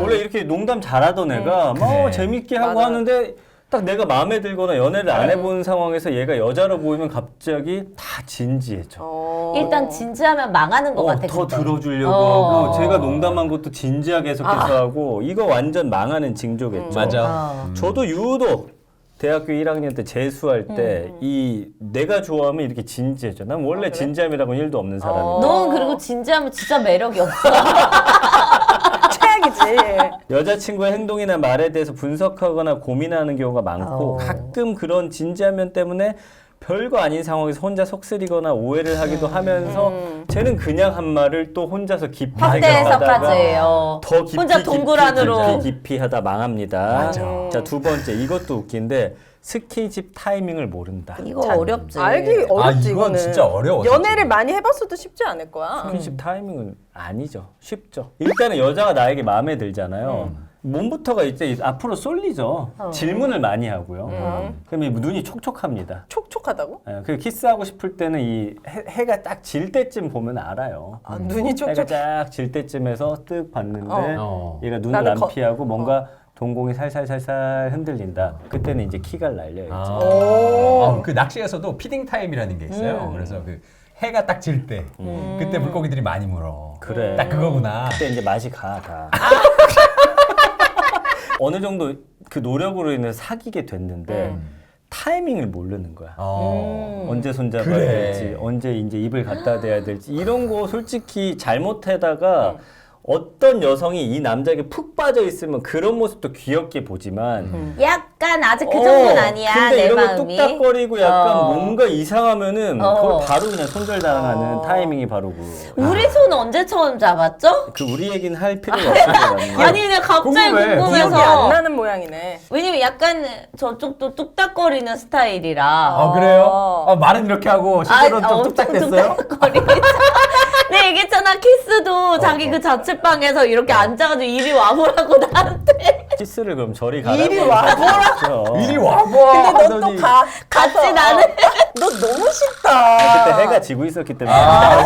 원래 이렇게 농담 잘하던 애가 막 재밌게 하고 맞아. 하는데 딱 내가 마음에 들거나 연애를 안 해본 상황에서 얘가 여자로 보이면 갑자기 다 진지해져. 일단 진지하면 망하는 것 같아. 더 금방. 들어주려고 하고 제가 농담한 것도 진지하게 해석해서 하고 이거 완전 망하는 징조겠죠. 맞아. 저도 유독 대학교 1학년 때 재수할 때 이 내가 좋아하면 이렇게 진지해져. 난 원래 진지함이라고는 1도 없는 사람이고 넌 그리고 진지하면 진짜 매력이 없어. 최악이지. 여자친구의 행동이나 말에 대해서 분석하거나 고민하는 경우가 많고 가끔 그런 진지한 면 때문에 별거 아닌 상황에서 혼자 속쓰리거나 오해를 하기도 하면서 쟤는 그냥 한 말을 또 혼자서 깊이 확대해석하지. 더 깊이 혼자 동굴 안으로. 깊이 하다 망합니다. 맞아. 자, 두 번째 이것도 웃긴데 스킨십 타이밍을 모른다. 이거 어렵지. 알기 어렵지. 이건 진짜 어려워. 연애를 많이 해봤어도 쉽지 않을 거야. 스킨십 타이밍은 아니죠. 쉽죠. 일단은 여자가 나에게 마음에 들잖아요. 몸부터가 이제 앞으로 쏠리죠. 질문을 많이 하고요. 그럼 이 눈이 촉촉합니다. 촉촉하다고? 예, 그 키스하고 싶을 때는 이 해가 딱 질 때쯤 보면 알아요. 아, 눈이 해가 촉촉. 딱 질 때쯤에서 뜩 봤는데 얘가 눈을 나는 안 피하고 뭔가 동공이 살살살살 흔들린다. 그때는 이제 키가 날려야죠. 그 낚시에서도 피딩 타임이라는 게 있어요. 그래서 그 해가 딱 질 때 그때 물고기들이 많이 물어. 그래. 딱 그거구나. 그때 이제 맛이 가. 어느 정도 그 노력으로 인해서 사귀게 됐는데 타이밍을 모르는 거야. 언제 손잡아야 그래. 될지, 언제 이제 입을 갖다 대야 될지 이런 거 솔직히 잘못하다가 어떤 여성이 이 남자에게 푹 빠져 있으면 그런 모습도 귀엽게 보지만 약간 아직 그 정도는 아니야. 근데 내 이런 거 마음이. 뚝딱거리고 약간 어. 뭔가 이상하면은 그걸 바로 그냥 손절당하는 타이밍이 바로 우리 손 언제 처음 잡았죠? 그 우리 얘기는 할 필요가 없을 것 같네요. 아니 그냥 갑자기 궁금해. 기억이 안 궁금해서. 나는 모양이네. 왜냐면 약간 저쪽도 뚝딱거리는 스타일이라. 아 그래요? 말은 이렇게 하고 실제로 좀 엄청 뚝딱댔어요? 뚝딱거리죠. 네, 얘기했잖아. 키스도 자기 그 자취방에서 이렇게 앉아가지고 이리 와보라고 나한테. 키스를 그럼 저리 가라고 이리 와보라. 이리 와봐. 근데 너 또 가. 같이 나는. 너 너무 쉽다. 그때 해가 지고 있었기 때문에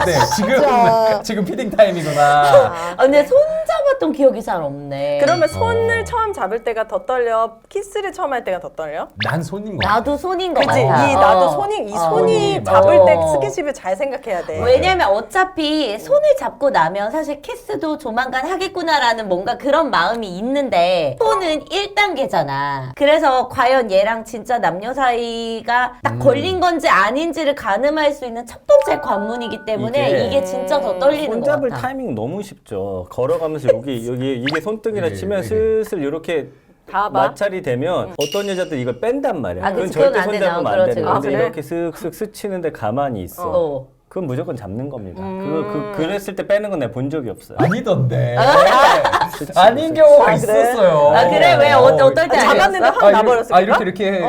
네. 지금 피딩 타임이구나. 근데 손 잡았던 기억이 잘 없네. 그러면 손을 처음 잡을 때가 더 떨려? 키스를 처음 할 때가 더 떨려? 난 손인 거야. 나도 손인 것 그치? 같아. 나도 어. 손이 손이 손이 잡을 맞아. 때 스킨십을 잘 생각해야 돼. 왜냐면 어차피 손을 잡고 나면 사실 키스도 조만간 하겠구나라는 뭔가 그런 마음이 있는데 손은 1단계잖아. 그래서 과연 얘랑 진짜 남녀 사이가 딱 걸린 건지 아닌지를 가늠할 수 있는 첫 번째 관문이기 때문에 이게 진짜 더 떨리는 것 손잡을 같아. 타이밍 너무 쉽죠. 걸어가면서 여기 이게 손등이라 예, 치면 예. 슬슬 이렇게 다 봐. 마찰이 되면 어떤 여자들 이걸 뺀단 말이야. 아, 그건 그치, 절대 그건 안 돼. 손잡으면 안 그렇지, 되는 그렇지. 거지. 아, 그래? 이렇게 슥슥 스치는데 가만히 있어. 어. 그건 무조건 잡는 겁니다. 그랬을 때 빼는 건 내가 본 적이 없어요. 아니던데. 그치, 아닌 그치. 경우가 아, 그래? 있었어요. 아, 그래? 왜? 어떨 때 잡았는데 아니었어? 확 나버렸어. 이렇게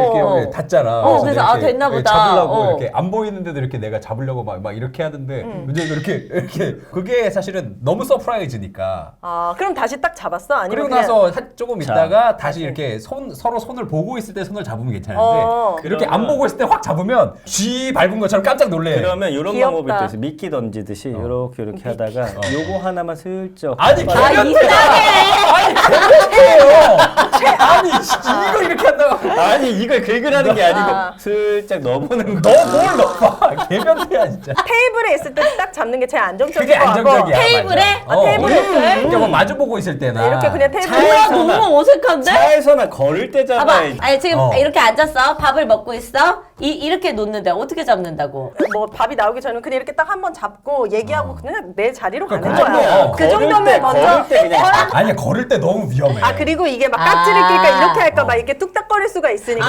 닿잖아. 그래서 아, 됐나 보다. 잡으려고 어. 이렇게 안 보이는데도 이렇게 내가 잡으려고 막 이렇게 하는데 문제가 이렇게 그게 사실은 너무 서프라이즈니까. 아, 그럼 다시 딱 잡았어? 아니면 그리고 그냥 나서 조금 있다가 다시 이렇게 서로 손을 보고 있을 때 손을 잡으면 괜찮은데 이렇게 안 보고 있을 때 확 잡으면 쥐 밟은 것처럼 깜짝 놀래. 그러면 이런 귀엽다. 방법이 또 있어. 미끼 던지듯이 이렇게 하다가 요거 하나만 슬쩍 아니 빨아- 개변태예요. 아니 이거 이렇게 한다고. 아니 이걸 긁으라는 게 아니고 슬쩍 넣어보는 거. 너 뭘 넣어? 개변태야 진짜. 테이블에 있을 때 딱 잡는 게 제일 안정적인 그게 거 같고. 안정적이야. 테이블에? 맞아. 테이블에 있을 이렇게 뭐 마주 보고 있을 때나 이렇게 그냥 테이블에 뭐야, 너무 어색한데? 차에서나 걸을 때 봐봐. 잡아야지. 아니 지금 어. 이렇게 앉았어. 밥을 먹고 있어. 이렇게 놓는데 어떻게 잡는다고? 뭐 밥이 나오기 전에 그냥 이렇게 딱 한번 잡고 얘기하고 그냥 내 자리로 가는 그러니까 거야. 아니야. 그 정도면 먼저 걸을 때 그냥 잡. 아니야 걸을 때 너무 위험해. 아 그리고 이게 막 깍지를 끼니까 아. 이렇게 할까 봐 이렇게 뚝딱거릴 수가 있으니까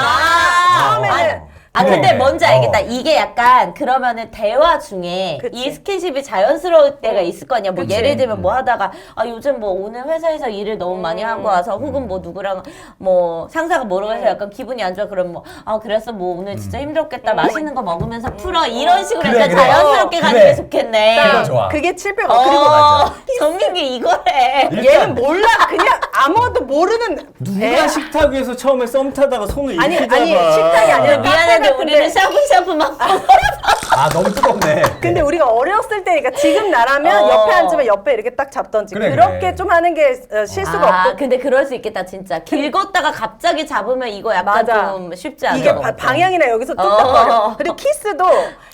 처음에는 근데 그래. 뭔지 알겠다. 이게 약간 그러면은 대화 중에 그치. 이 스킨십이 자연스러울 때가 있을 거 아니야. 뭐 그치. 예를 들면 뭐 하다가 요즘 뭐 오늘 회사에서 일을 너무 많이 하고 와서 혹은 뭐 누구랑 뭐 상사가 뭐라고 해서 약간 기분이 안 좋아. 그럼 뭐 그래서 뭐 오늘 진짜 힘들었겠다. 맛있는 거 먹으면서 풀어. 이런 식으로 그래, 약간 그래. 자연스럽게 가는 그래. 게 좋겠네. 그거 좋아. 그게 700원. 어, 정민기 이거래. 얘는 몰라. 그냥 아무것도 모르는 누가 식탁 위에서 처음에 썸 타다가 손을 이렇게 아니 잡아. 아니 식탁이 아니라 미안한데 카페 우리는 같은데. 샤브샤브 막 아 너무 뜨겁네. 근데 우리가 어렸을 때니까 지금 나라면 옆에 앉으면 옆에 이렇게 딱 잡던지 그래, 그렇게 그래. 좀 하는 게 실수가 없고 근데 그럴 수 있겠다 진짜. 길 걷다가 갑자기 잡으면 이거 약간 맞아. 좀 쉽지 않아. 이게 방향이나 여기서 뚝딱거려. 어. 그리고 키스도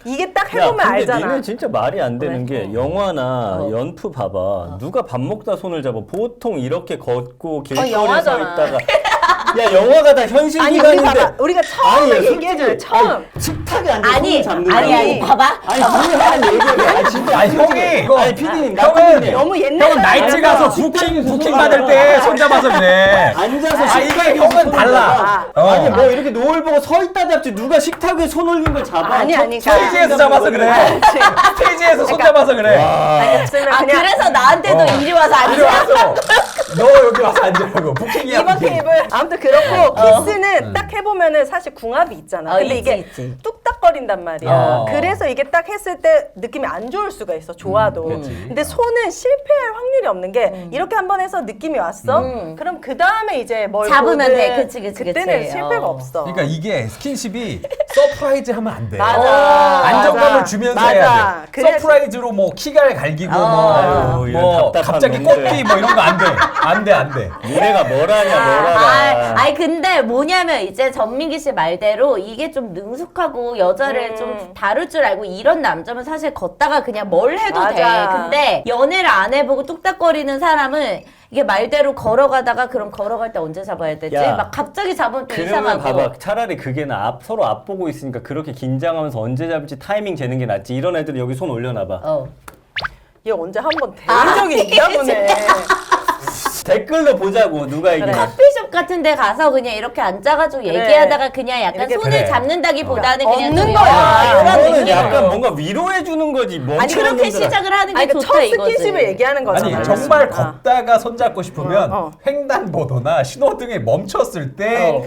이게 딱 야, 해보면 근데 알잖아. 니는 진짜 말이 안 되는 게 영화나 연프 봐봐. 누가 밥 먹다 손을 잡아. 보통 이렇게 걷고 길거리에 서 영화잖아. 있다가 야 영화가 다 현실 아니 우리 기반인데. 봐봐. 우리가 처음에 아니, 얘기해줘요. 처음. 식탁에 앉아서 아니, 손을 잡는 아니, 봐봐. 아니 분명한 얘기해. 아니 진짜 아니, 형이 이거- 아니 피디님 형은 너무 옛날 형은 나이트 가서 부킹 받을 때 손잡아서 그래. 앉아서 아, 식탁에 이게 형은 손을 달라. 잡아. 아니 뭐 이렇게 노을 보고 서 있다 잡지 누가 식탁 위에 손 올린 걸 잡아. 아니, 아니, 스테이지에서 잡아서 그래. 스테이지에서 손잡아서 그래. 아니었으면 아, 그냥 그래서 나한테도 이리 와서 이리 앉아. 와서 너 여기 와서 앉으라고. 부킹이야. 이번 부킹. 테이블 아무튼 그렇고 키스는 딱 해보면은 사실 궁합이 있잖아. 근데 있지, 이게 있지. 뚝딱거린단 말이야. 어. 그래서 이게 딱 했을 때 느낌이 안 좋을 수가 있어. 좋아도. 그치. 근데 손은 실패할 확률이 없는 게 이렇게 한번 해서 느낌이 왔어. 그럼 그 다음에 이제 뭘 잡으면 보든 돼. 그치, 그치, 그때는 그치. 실패가 어. 없어. 그러니까 이게 스킨십이 서프라이즈 하면 안 돼. 맞아. 안정감을 맞아. 주면서 맞아. 해야 돼. 그래야지. 서프라이즈로 뭐 키갈 갈기고 아유, 이런 뭐 답답한 갑자기 놈들. 꽃피 뭐 이런 거 안 돼. 안 돼, 안 돼. 니네가 뭘 하냐 뭘 알아. 아이 근데 뭐냐면 이제 전민기 씨 말대로 이게 좀 능숙하고 여자를 좀 다룰 줄 알고 이런 남자면 사실 걷다가 그냥 뭘 해도 맞아. 돼. 근데 연애를 안 해보고 뚝딱거리는 사람은 이게 말대로 걸어가다가 그럼 걸어갈 때 언제 잡아야 되지? 야. 막 갑자기 잡으면 또 그러면 이상하고. 봐봐 차라리 그게 나 서로 앞 보고 있으니까 그렇게 긴장하면서 언제 잡을지 타이밍 재는 게 낫지. 이런 애들은 여기 손 올려놔봐. 어. 얘 언제 한번 대한 적이 있나 보네. 댓글로 보자고 누가 이기나. 커피숍 같은 데 가서 그냥 이렇게 앉아가지고 그래. 얘기하다가 그냥 약간 이렇게 손을 그래. 잡는다기보다는 그냥 없는 좀 거야. 이런 이거는 느낌. 약간 뭔가 위로해 주는 거지. 아니 멍청한 그렇게 놈들아. 시작을 하는 게 아니 그 좋다 첫 이거지. 스킨십을 얘기하는 거잖아. 아니 정말 아. 걷다가 손잡고 싶으면 어. 횡단보도나 신호등에 멈췄을 때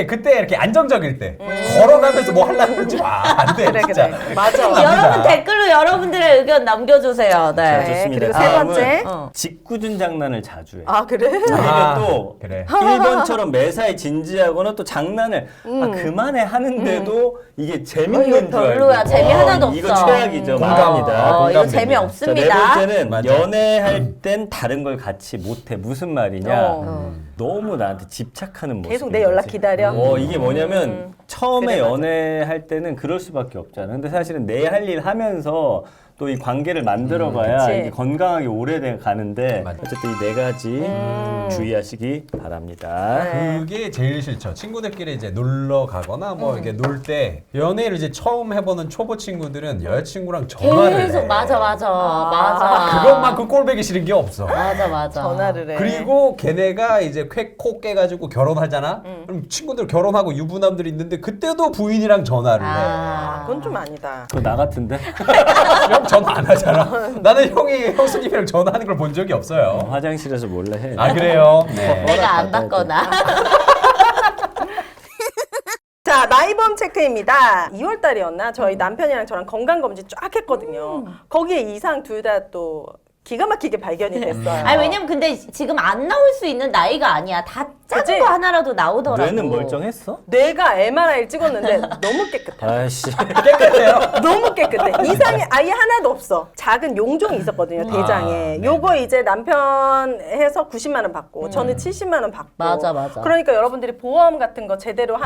그때. 이렇게 안정적일 때 걸어가면서 뭐 하려고 그러지 마. 안 돼. 그래 진짜. 그래. 맞아. 여러분 댓글로 여러분들의 의견 남겨주세요. 네. 네, 좋습니다. 그리고 세 다음은 번째. 직구준 장난을 자주 해. 아 그래? 아, 아니면 또 그래. 1번처럼 매사에 진지하거나 또 장난을 그만해 하는데도 이게 재밌는 줄 알고. 별로야. 재미 하나도 이거 없어. 최악이죠. 공감. 맞습니다. 이거 공감됩니다. 재미없습니다. 자, 네 번째는 맞아. 연애할 땐 다른 걸 같이 못해. 무슨 말이냐. 너무 나한테 집착하는 모습. 계속 내 연락 기다려. 이게 뭐냐면 처음에 그래, 맞아. 연애할 때는 그럴 수밖에 없잖아. 근데 사실은 내 할 일 하면서 또 이 관계를 만들어가야 그치. 이게 건강하게 오래 가는데 맞아. 어쨌든 이 네 가지 주의하시기 바랍니다. 네. 그게 제일 싫죠. 친구들끼리 이제 놀러 가거나 뭐 이렇게 놀 때 연애를 이제 처음 해보는 초보 친구들은 여자친구랑 전화를 계속 해. 맞아. 그것만큼 꼴보기 싫은 게 없어. 맞아. 전화를 해. 그리고 걔네가 이제 코 깨가지고 결혼하잖아. 그럼 친구들 결혼하고 유부남들 있는데 그때도 부인이랑 전화를 해. 아, 그건 좀 아니다. 그거 나 같은데? 형 전화 안 하잖아. 나는 형이 형수님이랑 전화하는 걸 본 적이 없어요. 화장실에서 몰래 해. 아 그래요? 네. 내가 안 받거나. 자, 나이범 체크입니다. 2월 달이었나? 저희 남편이랑 저랑 건강검진 쫙 했거든요. 거기에 이상 둘 다 또 기가 막히게 발견이 됐어요. 아니 왜냐면 근데 지금 안 나올 수 있는 나이가 아니야. 다 작은 그치? 거 하나라도 나오더라고. 뇌는 멀쩡했어? 뇌가 MRI를 찍었는데 너무 깨끗해. 아이씨. 깨끗해요. 너무 깨끗해. 이상이 아예 하나도 없어. 작은 용종이 있었거든요, 대장에. 네. 요거 이제 남편 해서 90만 원 받고 저는 70만 원 받고. 맞아. 그러니까 여러분들이 보험 같은 거 제대로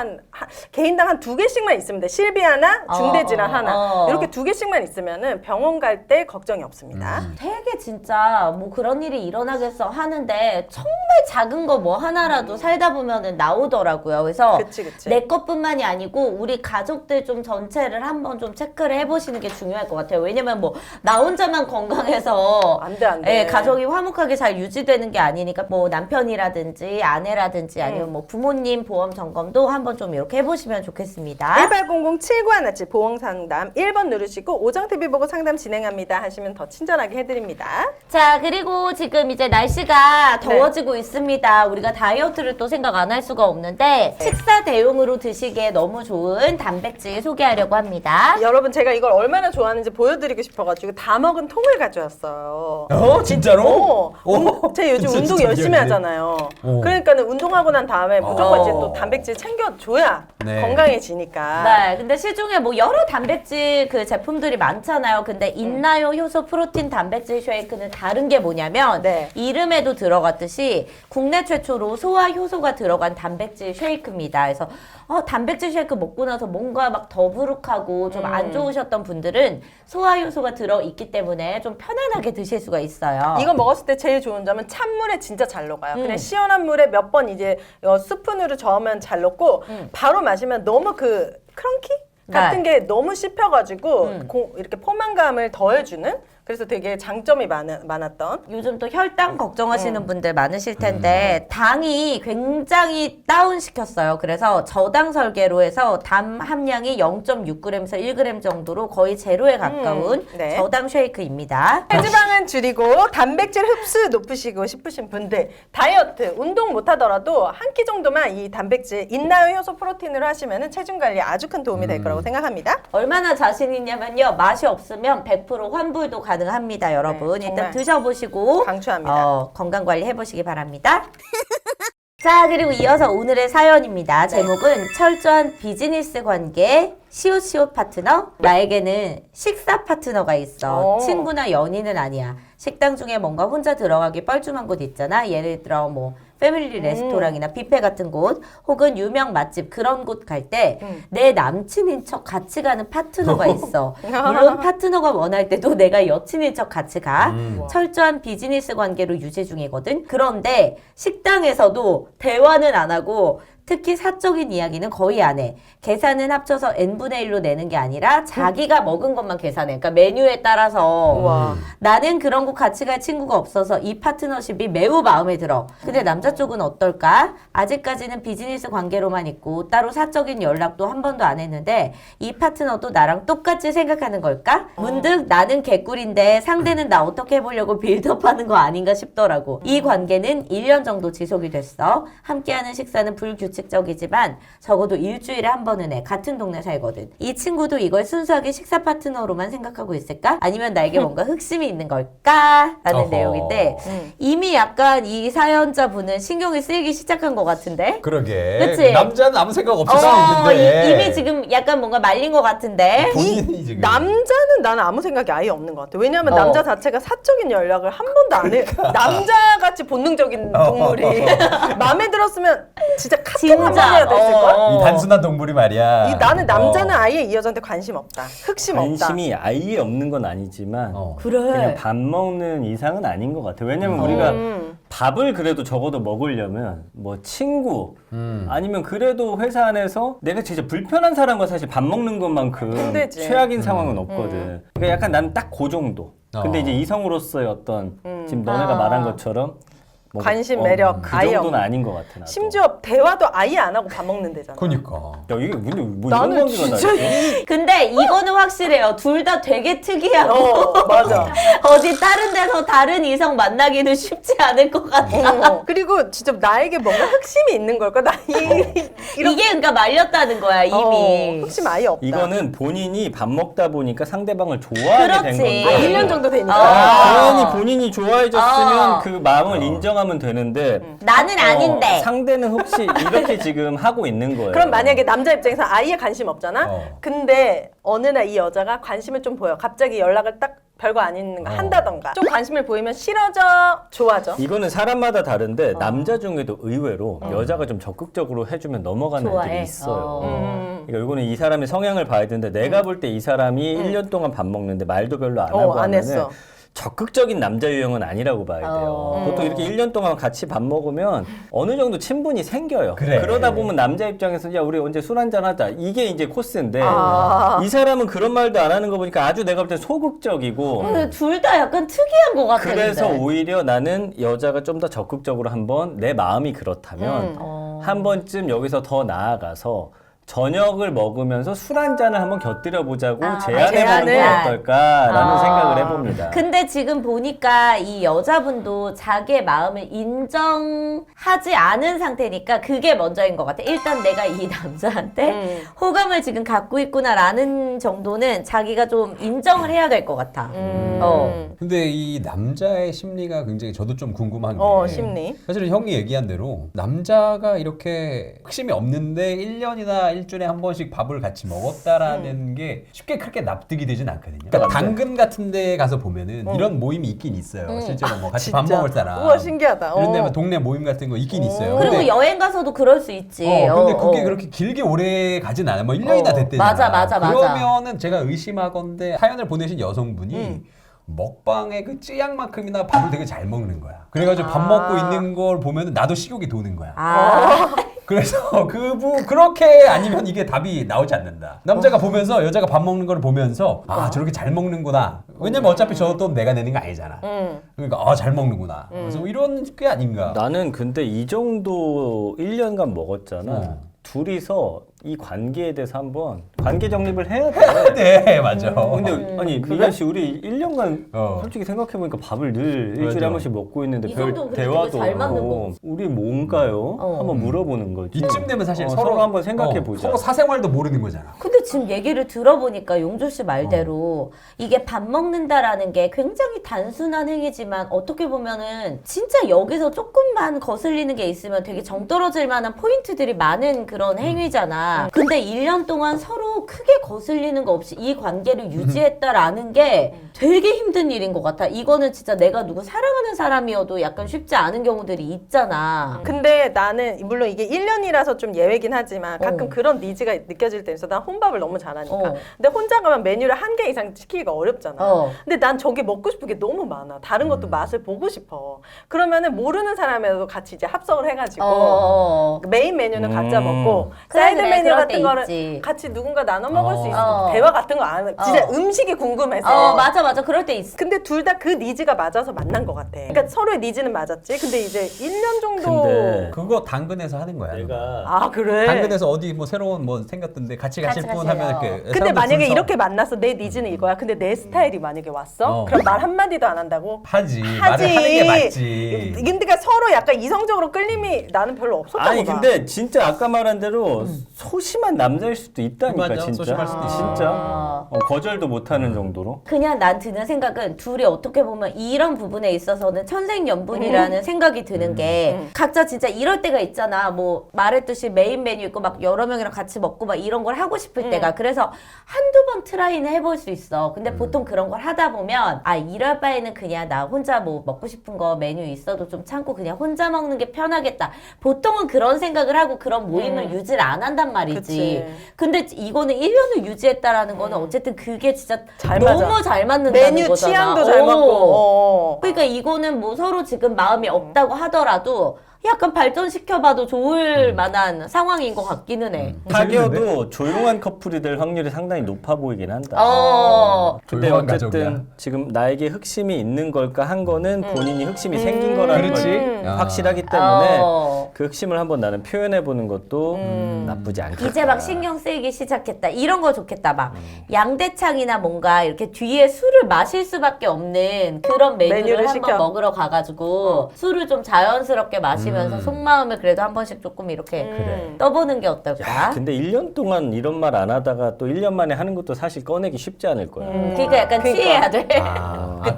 개인당 한 2개씩만 있으면 돼. 실비하나, 중대질환 하나. 이렇게 2개씩만 있으면은 병원 갈 때 걱정이 없습니다. 되게 진짜 뭐 그런 일이 일어나겠어 하는데 정말 작은 거 뭐 하나라도 살다 보면은 나오더라고요. 그래서 그치. 내 것뿐만이 아니고 우리 가족들 좀 전체를 한번 좀 체크를 해보시는 게 중요할 것 같아요. 왜냐면 뭐 나 혼자만 건강해서 안 돼. 예, 가족이 화목하게 잘 유지되는 게 아니니까 뭐 남편이라든지 아내라든지 아니면 뭐 부모님 보험 점검도 한번 좀 이렇게 해보시면 좋겠습니다. 1800-7917 보험상담 1번 누르시고 오정TV 보고 상담 진행합니다 하시면 더 친절하게 해드립니다. 자, 그리고 지금 이제 날씨가 더워지고 있습니다. 우리가 다이어트를 또 생각 안 할 수가 없는데 식사 대용으로 드시기에 너무 좋은 단백질 소개하려고 합니다. 여러분 제가 이걸 얼마나 좋아하는지 보여드리고 싶어가지고 다 먹은 통을 가져왔어요. 진짜로? 제가 요즘 진짜 운동 진짜 열심히 신기하네. 하잖아요. 오. 그러니까는 운동하고 난 다음에 무조건 이제 또 단백질 챙겨줘야 네. 건강해지니까. 네, 근데 시중에 뭐 여러 단백질 그 제품들이 많잖아요. 근데 있나요 효소 프로틴 단백질 쉐이크는 다른 게 뭐냐면 네. 이름에도 들어갔듯이 국내 최초로 소화 효소가 들어간 단백질 쉐이크입니다. 그래서 단백질 쉐이크 먹고 나서 뭔가 막 더부룩하고 좀 안 좋으셨던 분들은 소화 효소가 들어있기 때문에 좀 편안하게 드실 수가 있어요. 이거 먹었을 때 제일 좋은 점은 찬물에 진짜 잘 녹아요. 그냥 시원한 물에 몇 번 이제 스푼으로 저으면 잘 녹고 바로 마시면 너무 그 크런키 같은 게 너무 씹혀가지고 이렇게 포만감을 더해주는 그래서 되게 장점이 많았던 요즘 또 혈당 걱정하시는 분들 많으실 텐데 당이 굉장히 다운시켰어요. 그래서 저당 설계로 해서 담 함량이 0.6g에서 1g 정도로 거의 제로에 가까운 네. 저당 쉐이크입니다. 체지방은 줄이고 단백질 흡수 높이시고 싶으신 분들 다이어트 운동 못하더라도 한 끼 정도만 이 단백질 인나요 효소 프로틴으로 하시면 체중 관리에 아주 큰 도움이 될 거라고 생각합니다. 얼마나 자신 있냐면요. 맛이 없으면 100% 환불도 가능합니다, 여러분. 네, 일단 정말 드셔보시고 강추합니다. 건강 관리 해보시기 바랍니다. 자, 그리고 이어서 오늘의 사연입니다. 제목은 철저한 비즈니스 관계 시옷시옷 파트너. 나에게는 식사 파트너가 있어. 친구나 연인은 아니야. 식당 중에 뭔가 혼자 들어가기 뻘쭘한 곳 있잖아. 예를 들어 뭐 패밀리 레스토랑이나 뷔페 같은 곳 혹은 유명 맛집 그런 곳 갈 때 내 남친인 척 같이 가는 파트너가 있어. 물론 파트너가 원할 때도 내가 여친인 척 같이 가. 철저한 비즈니스 관계로 유지 중이거든. 그런데 식당에서도 대화는 안 하고 특히 사적인 이야기는 거의 안 해. 계산은 합쳐서 n분의 1로 내는 게 아니라 자기가 먹은 것만 계산해. 그러니까 메뉴에 따라서. 나는 그런 곳 같이 갈 친구가 없어서 이 파트너십이 매우 마음에 들어. 근데 남자 쪽은 어떨까? 아직까지는 비즈니스 관계로만 있고 따로 사적인 연락도 한 번도 안 했는데 이 파트너도 나랑 똑같이 생각하는 걸까? 문득 나는 개꿀인데 상대는 나 어떻게 해보려고 빌드업하는 거 아닌가 싶더라고. 이 관계는 1년 정도 지속이 됐어. 함께하는 식사는 불규칙적이지만 적어도 일주일에 한 번은 해. 같은 동네 살거든. 이 친구도 이걸 순수하게 식사 파트너로만 생각하고 있을까? 아니면 나에게 뭔가 흑심이 있는 걸까? 라는 어허. 내용인데 이미 약간 이 사연자분은 신경이 쓰이기 시작한 것 같은데? 그러게. 그치? 남자는 아무 생각 없을 수 있는데. 이미 지금 약간 뭔가 말린 것 같은데? 본인이 지금. 남자는 나는 아무 생각이 아예 없는 것 같아. 왜냐하면 남자 자체가 사적인 연락을 한 번도 안 해. 남자같이 본능적인 동물이 마음에 들었으면 진짜 카톡 한 번 해야 됐을 걸. 이 단순한 동물이 말이야. 나는 남자는 아예 이 여자한테 관심 없다. 흑심 없다. 관심이 아예 없는 건 아니지만 그래. 그냥 밥 먹는 이상은 아닌 것 같아. 왜냐면 우리가 밥을 그래도 적어도 먹으려면 뭐 친구 아니면 그래도 회사 안에서 내가 진짜 불편한 사람과 사실 밥 먹는 것만큼 힘들지. 최악인 상황은 없거든. 그러니까 약간 난 딱 그 정도. 근데 이제 이성으로서의 어떤 지금 너네가 말한 것처럼 뭐, 관심, 매력 그 아예 정도는 없는. 아닌 것 같아. 나도. 심지어 대화도 아예 안 하고 밥 먹는 데잖아. 그러니까. 야 이게 근데 뭐 나는 이런 관계가 진짜 다 있어? 근데 이거는 확실해요. 둘 다 되게 특이하고 맞아. 어디 다른 데서 다른 이성 만나기는 쉽지 않을 것 같아. 그리고 진짜 나에게 뭔가 흑심이 있는 걸까? 이렇게 이게 그러니까 말렸다는 거야 이미. 흑심 아예 없다. 이거는 본인이 밥 먹다 보니까 상대방을 좋아하게 그렇지. 된 건데 1년 정도 되니까. 당연히 본인이 좋아해줬으면 그 마음을 인정하면 되는데 나는 아닌데. 상대는 혹시 이렇게 지금 하고 있는 거예요. 그럼 만약에 남자 입장에서 아예 관심 없잖아? 근데 어느 날 이 여자가 관심을 좀 보여. 갑자기 연락을 딱 별거 아닌 거 한다던가. 좀 관심을 보이면 싫어져, 좋아져. 이거는 사람마다 다른데 남자 중에도 의외로 여자가 좀 적극적으로 해주면 넘어가는 좋아해. 애들이 있어요. 그러니까 이거는 이 사람의 성향을 봐야 되는데 내가 볼 때 이 사람이 1년 동안 밥 먹는데 말도 별로 안 하고 안 하면은 했어. 적극적인 남자 유형은 아니라고 봐야 돼요. 보통 이렇게 1년 동안 같이 밥 먹으면 어느 정도 친분이 생겨요. 그래. 그러다 보면 남자 입장에서 야 우리 언제 술 한잔 하자 이게 이제 코스인데 이 사람은 그런 말도 안 하는 거 보니까 아주 내가 볼 땐 소극적이고 둘 다 약간 특이한 것 같아. 그래서 근데. 오히려 나는 여자가 좀 더 적극적으로 한번 내 마음이 그렇다면 한 번쯤 여기서 더 나아가서 저녁을 먹으면서 술 한 잔을 한번 곁들여 보자고 제안해보는 건 어떨까라는 생각을 해봅니다. 근데 지금 보니까 이 여자분도 자기의 마음을 인정하지 않은 상태니까 그게 먼저인 것 같아. 일단 내가 이 남자한테 호감을 지금 갖고 있구나라는 정도는 자기가 좀 인정을 해야 될 것 같아. 근데 이 남자의 심리가 굉장히 저도 좀 궁금한 게 심리. 사실은 형이 얘기한 대로 남자가 이렇게 흑심이 없는데 1년이나 오빠가 일주일에 한 번씩 밥을 같이 먹었다라는 게 쉽게 그렇게 납득이 되진 않거든요. 그러니까 당근 같은 데 가서 보면은 이런 모임이 있긴 있어요. 실제로 뭐 같이 밥 진짜. 먹을 사람. 우와 신기하다. 이런 데면 동네 모임 같은 거 있긴 있어요. 그리고 근데 여행 가서도 그럴 수 있지. 근데 그게 그렇게 길게 오래 가진 않아요. 뭐 1년이나 됐대잖아. 맞아. 그러면은 제가 의심하건데 사연을 보내신 여성분이 먹방의 그 찌양만큼이나 밥을 되게 잘 먹는 거야. 그래가지고 밥 먹고 있는 걸 보면은 나도 식욕이 도는 거야. 그래서 그렇게 아니면 이게 답이 나오지 않는다. 남자가 보면서 여자가 밥 먹는 걸 보면서 저렇게 잘 먹는구나. 왜냐면 어차피 저 돈 내가 내는 거 아니잖아. 그러니까 잘 먹는구나. 그래서 이런 게 아닌가. 나는 근데 이 정도 1년간 먹었잖아. 둘이서 이 관계에 대해서 한번 관계 정립을 해야 돼. 네, 맞아. 근데 아니 미란 씨 우리 1년간 솔직히 생각해 보니까 밥을 늘 일주일에 맞아. 한 번씩 먹고 있는데 이 별 정도면 되게 대화도 잘 맞는 없고 우리 뭔가요? 한번 물어보는 거지. 이쯤 되면 사실 서로 한번 생각해 보자. 서로 사생활도 모르는 거잖아. 근데 지금 얘기를 들어보니까 용조 씨 말대로 이게 밥 먹는다라는 게 굉장히 단순한 행위지만 어떻게 보면은 진짜 여기서 조금만 거슬리는 게 있으면 되게 정 떨어질 만한 포인트들이 많은 그런 행위잖아. 근데 1년 동안 서로 크게 거슬리는 거 없이 이 관계를 유지했다라는 게 되게 힘든 일인 것 같아. 이거는 진짜 내가 누구 사랑하는 사람이어도 약간 쉽지 않은 경우들이 있잖아. 근데 나는 물론 이게 1년이라서 좀 예외긴 하지만 가끔 그런 니즈가 느껴질 때 있어. 난 혼밥을 너무 잘하니까. 근데 혼자 가면 메뉴를 한 개 이상 시키기가 어렵잖아. 근데 난 저게 먹고 싶은 게 너무 많아. 다른 것도 맛을 보고 싶어. 그러면은 모르는 사람이라도 같이 이제 합성을 해가지고 메인 메뉴는 각자 먹고 사이드 그래, 메뉴 그럴 같은 때 거를 있지. 같이 누군가 나눠 먹을 수 있어. 대화 같은 거 안 해. 진짜 음식이 궁금해서. 맞아. 그럴 때 있어. 근데 둘 다 그 니즈가 맞아서 만난 것 같아. 그러니까 서로의 니즈는 맞았지. 근데 이제 1년 정도. 근데 그거 당근에서 하는 거야. 내가 아 그래. 당근에서 어디 뭐 새로운 뭐 생겼던데 같이 가실 분 가세요. 하면 이렇게. 근데 사람들 만약에 줄 서. 이렇게 만났어 내 니즈는 이거야. 근데 내 스타일이 만약에 왔어? 그럼 말 한마디도 안 한다고? 하지. 말을 하는 게 맞지. 근데 그러니까 서로 약간 이성적으로 끌림이 나는 별로 없었다고 아니 봐. 근데 진짜 아까 말한 대로 소심한 남자일 수도 있다니까. 맞아, 진짜. 소심할 수도 있어. 진짜 거절도 못하는 정도로. 그냥 난 드는 생각은 둘이 어떻게 보면 이런 부분에 있어서는 천생연분이라는 생각이 드는 게 각자 진짜 이럴 때가 있잖아. 뭐 말했듯이 메인 메뉴 있고 막 여러 명이랑 같이 먹고 막 이런 걸 하고 싶을 때가 그래서 한두 번 트라이는 해볼 수 있어. 근데 보통 그런 걸 하다 보면 이럴 바에는 그냥 나 혼자 뭐 먹고 싶은 거 메뉴 있어도 좀 참고 그냥 혼자 먹는 게 편하겠다. 보통은 그런 생각을 하고 그런 모임을 유지를 안 한단 말이지. 그치. 근데 이거는 1년을 유지했다라는 거는 어쨌든 그게 진짜 잘 너무 맞아. 잘 맞는다는 메뉴 거잖아. 취향도 잘 맞고. 그러니까 이거는 뭐 서로 지금 마음이 없다고 하더라도 약간 발전시켜봐도 좋을 만한 상황인 것 같기는 해. 사귀어도 조용한 커플이 될 확률이 상당히 높아 보이긴 한다. 근데 조용한 어쨌든 가족이야. 지금 나에게 흑심이 있는 걸까 한 거는 본인이 흑심이 생긴 거라는 그렇지. 걸 확실하기 때문에 그 흑심을 한번 나는 표현해 보는 것도 나쁘지 않겠다. 이제 막 신경 쓰이기 시작했다. 이런 거 좋겠다. 막 양대창이나 뭔가 이렇게 뒤에 술을 마실 수밖에 없는 그런 메뉴를 메뉴를 한번 시켜. 먹으러 가가지고 술을 좀 자연스럽게 마시면서 속마음을 그래도 한 번씩 조금 이렇게 그래. 떠보는 게 어떨까? 근데 1년 동안 이런 말 안 하다가 또 1년 만에 하는 것도 사실 꺼내기 쉽지 않을 거야. 그러니까 약간 취해야 돼.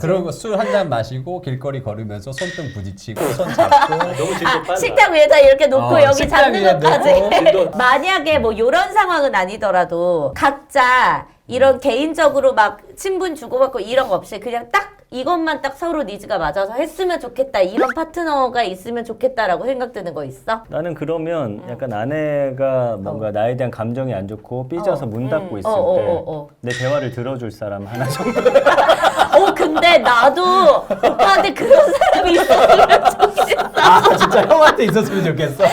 그런 거 술 한 잔 마시고 길거리 걸으면서 손등 부딪히고 손 잡고 너무 진도 식탁 위에다 이렇게 놓고 여기 식탁 잡는 위에 것까지. 놓고. 만약에 뭐 이런 상황은 아니더라도 각자 이런 개인적으로 막 친분 주고받고 이런 거 없이 그냥 딱 이것만 딱 서로 니즈가 맞아서 했으면 좋겠다. 이런 파트너가 있으면 좋겠다라고 생각드는 거 있어? 나는 그러면 약간 아내가 뭔가 나에 대한 감정이 안 좋고 삐져서 문 닫고 있을 때 내 대화를 들어줄 사람 하나 정도. 근데 나도 오빠한테 그런 사람이 있었으면 좋겠어. 진짜 형한테 있었으면 좋겠어.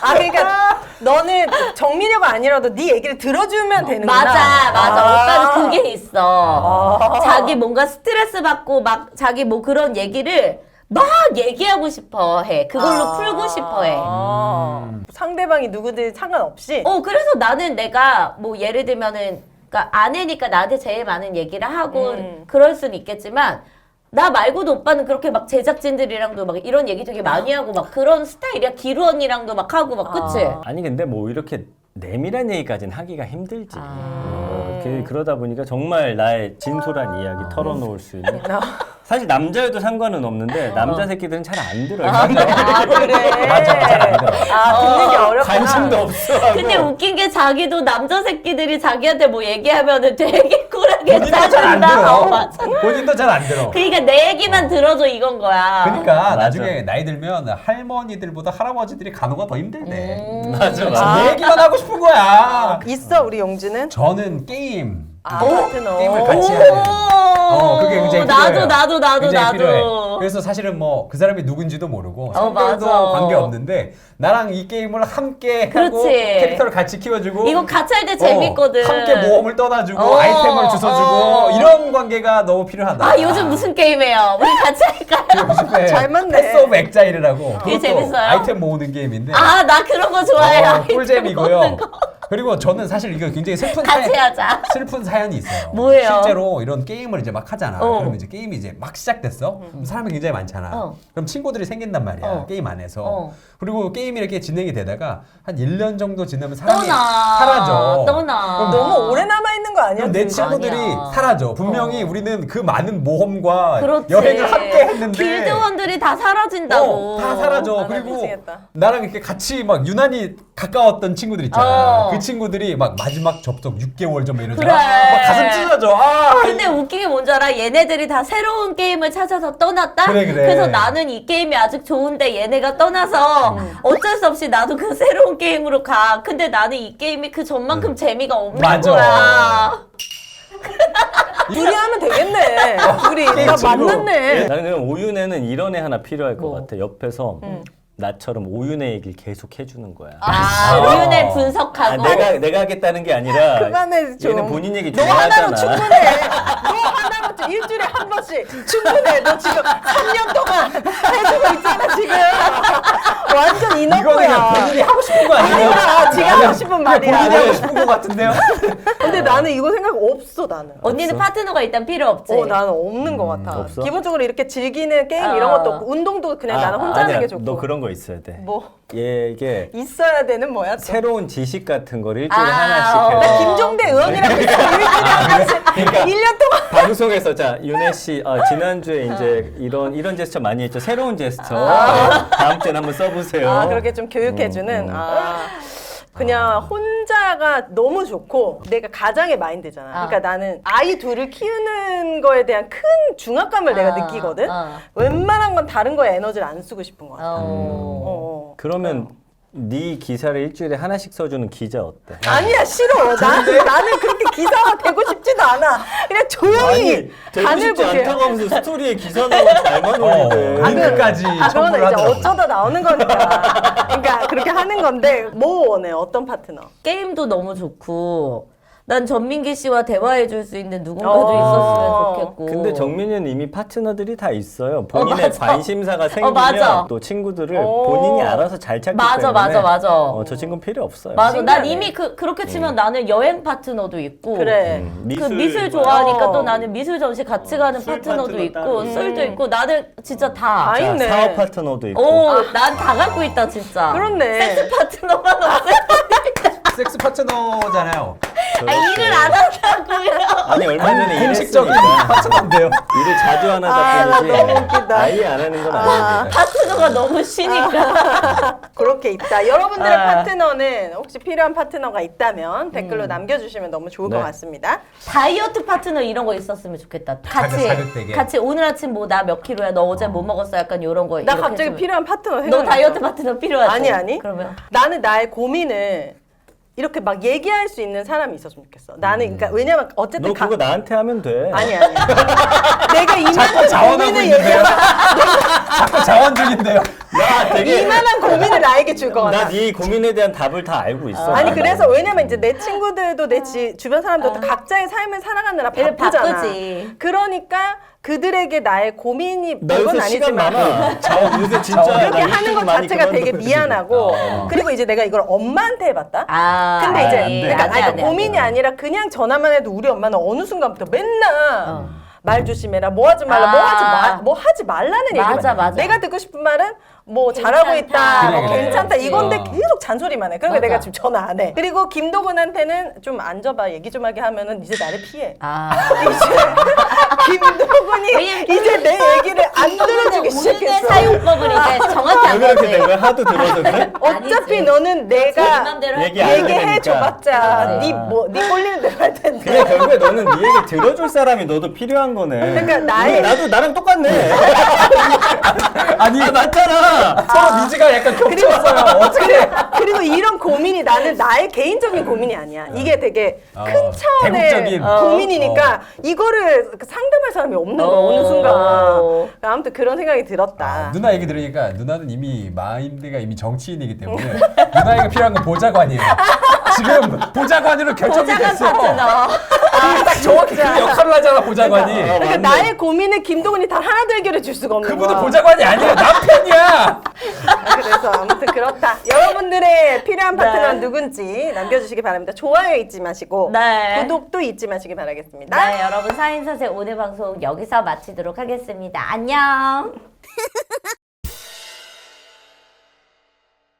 그러니까 너는 정민이가 아니라도 네 얘기를 들어주면 되는구나. 맞아. 오빠는 그게 있어. 자기 뭔가 스트레스 받고 막 자기 뭐 그런 얘기를 막 얘기하고 싶어 해. 그걸로 풀고 싶어 해. 상대방이 누구든 상관없이. 그래서 나는 내가 뭐 예를 들면은 그러니까 아내니까 나한테 제일 많은 얘기를 하고 그럴 수는 있겠지만 나 말고도 오빠는 그렇게 막 제작진들이랑도 막 이런 얘기 되게 많이 하고 막 그런 스타일이야. 기루 언니랑도 막 하고 막 그치? 아니 근데 뭐 이렇게 내밀한 얘기까지는 하기가 힘들지. 그러다 보니까 정말 나의 진솔한 이야기 털어놓을 수 있는. 사실 남자여도 상관은 없는데 남자 새끼들은 잘 안 들어요. 그래. 맞아, 잘안 들어. 듣는 게 어렵구나. 관심도 없어. 하고. 근데 웃긴 게 자기도 남자 새끼들이 자기한테 뭐 얘기하면은 되게 쿨하게 본인도 잘 안 짜준다. 들어. 맞아. 본인도 잘 안 들어. 그러니까 내 얘기만 들어줘 이건 거야. 그러니까 맞아. 나중에 나이 들면 할머니들보다 할아버지들이 간호가 더 힘들대. 맞아. 내 얘기만 하고 싶은 거야. 있어 우리 용지는? 저는 게임. 파트너. 게임을 같이 하는. 그게 굉장히 필요해요. 나도 굉장히 필요해. 나도. 그래서 사실은 뭐 그 사람이 누군지도 모르고 맞아. 성별도 관계 없는데 나랑 이 게임을 함께 하고 그렇지. 캐릭터를 같이 키워주고 이거 같이 할 때 재밌거든. 함께 모험을 떠나주고 어. 아이템을 주워주고 이런 관계가 너무 필요하다. 아 요즘 무슨 게임해요? 우리 같이 할까요? 요즘에 잘 맞네. 패스 오브 엑자일이라고 이게 그것도 재밌어요? 아이템 모으는 게임인데 아 나 그런 거 좋아해요. 꿀잼이고요. 그리고 저는 사실 이거 굉장히 같이 하자. 슬픈 사연이 있어요. 뭐예요? 실제로 이런 게임을 이제 막 하잖아. 어. 그러면 이제 게임이 이제 막 시작됐어. 그럼 사람이 굉장히 많잖아. 어. 그럼 친구들이 생긴단 말이야. 어. 게임 안에서. 어. 그리고 게임이 이렇게 진행이 되다가 한 1년 정도 지나면 사람이 떠나. 사라져. 떠나. 너무 오래 남아 있는 거 아니야? 그럼 내 진짜? 친구들이 아니야. 사라져. 분명히 우리는 그 많은 모험과 그렇지. 여행을 함께 했는데 길드원들이 다 사라진다고. 다 사라져. 나 그리고 미치겠다. 나랑 이렇게 같이 막 유난히 가까웠던 친구들 있잖아. 어. 그 친구들이 막 마지막 접속 6개월 전 이러잖아. 그래. 막 가슴 찢어져. 아, 근데 웃긴 게 뭔지 알아? 얘네들이 다 새로운 게임을 찾아서 떠났다? 그래, 그래. 그래서 나는 이 게임이 아직 좋은데 얘네가 떠나서 어쩔 수 없이 나도 그 새로운 게임으로 가. 근데 나는 이 게임이 그 전만큼 재미가 없는 맞아. 거야. 둘이 하면 되겠네. 둘이 나 게임 만났네. 나는 오윤회는 이런 애 하나 필요할 것 같아. 옆에서 나처럼 오윤회 얘기를 계속 해주는 거야. 우윤회 분석하고. 내가 하겠다는 게 아니라 그만해 좀. 얘는 본인 얘기 너 좋아하잖아. 하나로 충분해. 너 하나로 일주일에 한 번씩 충분해. 너 지금 3년 동안 해주고 있잖아 지금. 완전 이거는 그냥 이너프야. 본인이 하고 싶은 거 아니에요? 아니야, 지가 하고 싶은 말이야. 본인이 하고 싶은 거 같은데요? 근데 나는 이거 생각 없어 나는. 언니는 파트너가 일단 필요 없지. 나는 없는 것 같아. 없어? 기본적으로 이렇게 즐기는 게임 이런 것도 없고 운동도 그냥 나는 혼자 아니야. 하는 게 좋고. 너 그런 거 있어야 돼. 뭐 이게 있어야 되는 뭐야? 또. 새로운 지식 같은 거를 일주일에 아, 하나씩 어. 해서 나 김종대 의원이라고 있어. 일주일에 한 번씩. 그러니까 1년 동안. 방송에서 자 윤혜 씨 지난주에 이제 이런 제스처 많이 했죠. 새로운 제스처 다음 주에 한번 써보세요. 그렇게 좀 교육해주는. 그냥 혼자가 너무 좋고 내가 가장의 마인드잖아. 그러니까 나는 아이 둘을 키우는 거에 대한 큰 중압감을 내가 느끼거든. 웬만한 건 다른 거에 에너지를 안 쓰고 싶은 것 같아. 그러면 네 기사를 일주일에 하나씩 써주는 기자 어때? 아니야 싫어. 나는 그렇게 기사가 되고 싶지도 않아. 그냥 조용히 되고 간을 싶지 보게. 않다고 하면서 스토리에 기사 나오고 잘만 올리대. 링크까지 그거는 첨부를 이제 하더라고. 어쩌다 나오는 거니까. 그러니까 그렇게 하는 건데 뭐 원해? 어떤 파트너? 게임도 너무 좋고. 난 전민기 씨와 대화해줄 수 있는 누군가도 있었으면 좋겠고. 근데 정민이는 이미 파트너들이 다 있어요. 본인의 맞아. 관심사가 생기면 맞아. 또 친구들을 본인이 알아서 잘 찾기 맞아, 때문에 맞아. 저 친구는 필요 없어요. 맞아. 난 신기하네. 이미 그렇게 치면 나는 여행 파트너도 있고. 그래. 그 미술 좋아하니까 어. 또 나는 미술 전시 같이 가는 술 파트너도 파트너 있고 따로. 술도 있고 나는 진짜 다. 다 있네. 사업 파트너도 있고. 난 다 갖고 있다 진짜. 그렇네. 섹스 파트너만 없어요. 섹스 파트너잖아요. 일을 안 한다고요. 아니 얼마 전에 공식적인 일했으니까 파트너인데요. 일을 자주 안 나 하다 뿐이지 너무 웃기다. 아예 안 하는 건 아닌데. 파트너가 너무 쉬니까. 그렇게 있다. 여러분들의 아. 파트너는 혹시 필요한 파트너가 있다면 댓글로 남겨주시면 너무 좋을 것 네. 같습니다. 다이어트 파트너 이런 거 있었으면 좋겠다. 자극되게. 같이 오늘 아침 뭐 나 몇 킬로야, 너 어제 뭐 먹었어, 약간 이런 거. 나 이렇게 갑자기 해주면. 필요한 파트너 너 생각났어. 다이어트 파트너 필요하지? 아니. 그러면 나는 나의 고민을 이렇게 막 얘기할 수 있는 사람이 있었으면 좋겠어. 나는 그러니까 왜냐면 어쨌든 너 그거 나한테 하면 돼. 아니. 내가 자꾸 이만한 자원하고 고민을 있는데요. 자꾸 자원 중인데요. 나 되게 이만한 고민을 나에게 줄 것 같아. 나 네 고민에 대한 답을 다 알고 있어. 아니 그래서 왜냐면 이제 내 친구들도 내 주변 사람들도 각자의 삶을 살아가느라 얘들 바쁘잖아. 바쁘지. 그러니까 그들에게 나의 고민이 나 별건 요새 시간 아니지만 많아. 요새 진짜 자원. 그렇게 나 하는 일주일 것 많이 자체가 되게 그만두고 미안하고 있으니까. 그리고 이제 내가 이걸 엄마한테 해봤다. 근데 안 이제 돼. 그러니까 안 돼, 안 돼, 안 돼. 고민이 아니라 그냥 전화만 해도 우리 엄마는 어느 순간부터 맨날 말 조심해라, 뭐 하지 말라, 뭐 하지 말라는 얘기만. 맞아. 내가 듣고 싶은 말은 뭐 잘하고 있다, 그래, 뭐 그래. 괜찮다 이건데 어. 계속 잔소리만 해. 그러니까 맞아. 내가 지금 전화 안 해. 그리고 김도근한테는 좀 앉아봐 얘기 좀 하게 하면은 이제 나를 피해. 김도근이 이제 내 얘기를 안 들어주기 우리의 시작했어. 사용법을 이제 정확히 왜 안 그렇게 된 거지. 거야? 하도 들어서 그래? 어차피 아니지. 너는 내 내가 맘대로 할 얘기 거야. 안 얘기해 되니까. 줘봤자 그치. 네 꼴리는 대로 할 텐데. 그래 결국에 너는 네 얘기 들어줄 사람이 너도 필요한 거네. 그러니까 나의 나도 나랑 똑같네. 아니 맞잖아. 서로 니즈가 약간 겹쳤어요. 어떻게? 그리고 이런 고민이 나는 나의 개인적인 고민이 아니야. 이게 되게 어, 큰 차원의 대국적인. 고민이니까 이거를 상담할 사람이 없는 거야 어느 순간. 아무튼 그런 생각이 들었다. 누나 얘기 들으니까 누나는 이미 마인드가 이미 정치인이기 때문에 누나에게 필요한 건 보좌관이에요. 지금 보좌관으로 결정이 보좌관 됐어. 파트너. 딱 정확히 그 역할을 하잖아 보좌관이. 그러니까 나의 고민을 김동훈이 단 하나도 해결해 줄 수가 없는 그분은 거야. 보좌관이 아니야 남편이야. 그래서 아무튼 그렇다. 여러분들의 필요한 파트너는 누군지 남겨주시기 바랍니다. 좋아요 잊지 마시고 네. 구독도 잊지 마시기 바라겠습니다. 네, 여러분 사인사세 오늘 방송 여기서 마치도록 하겠습니다. 안녕.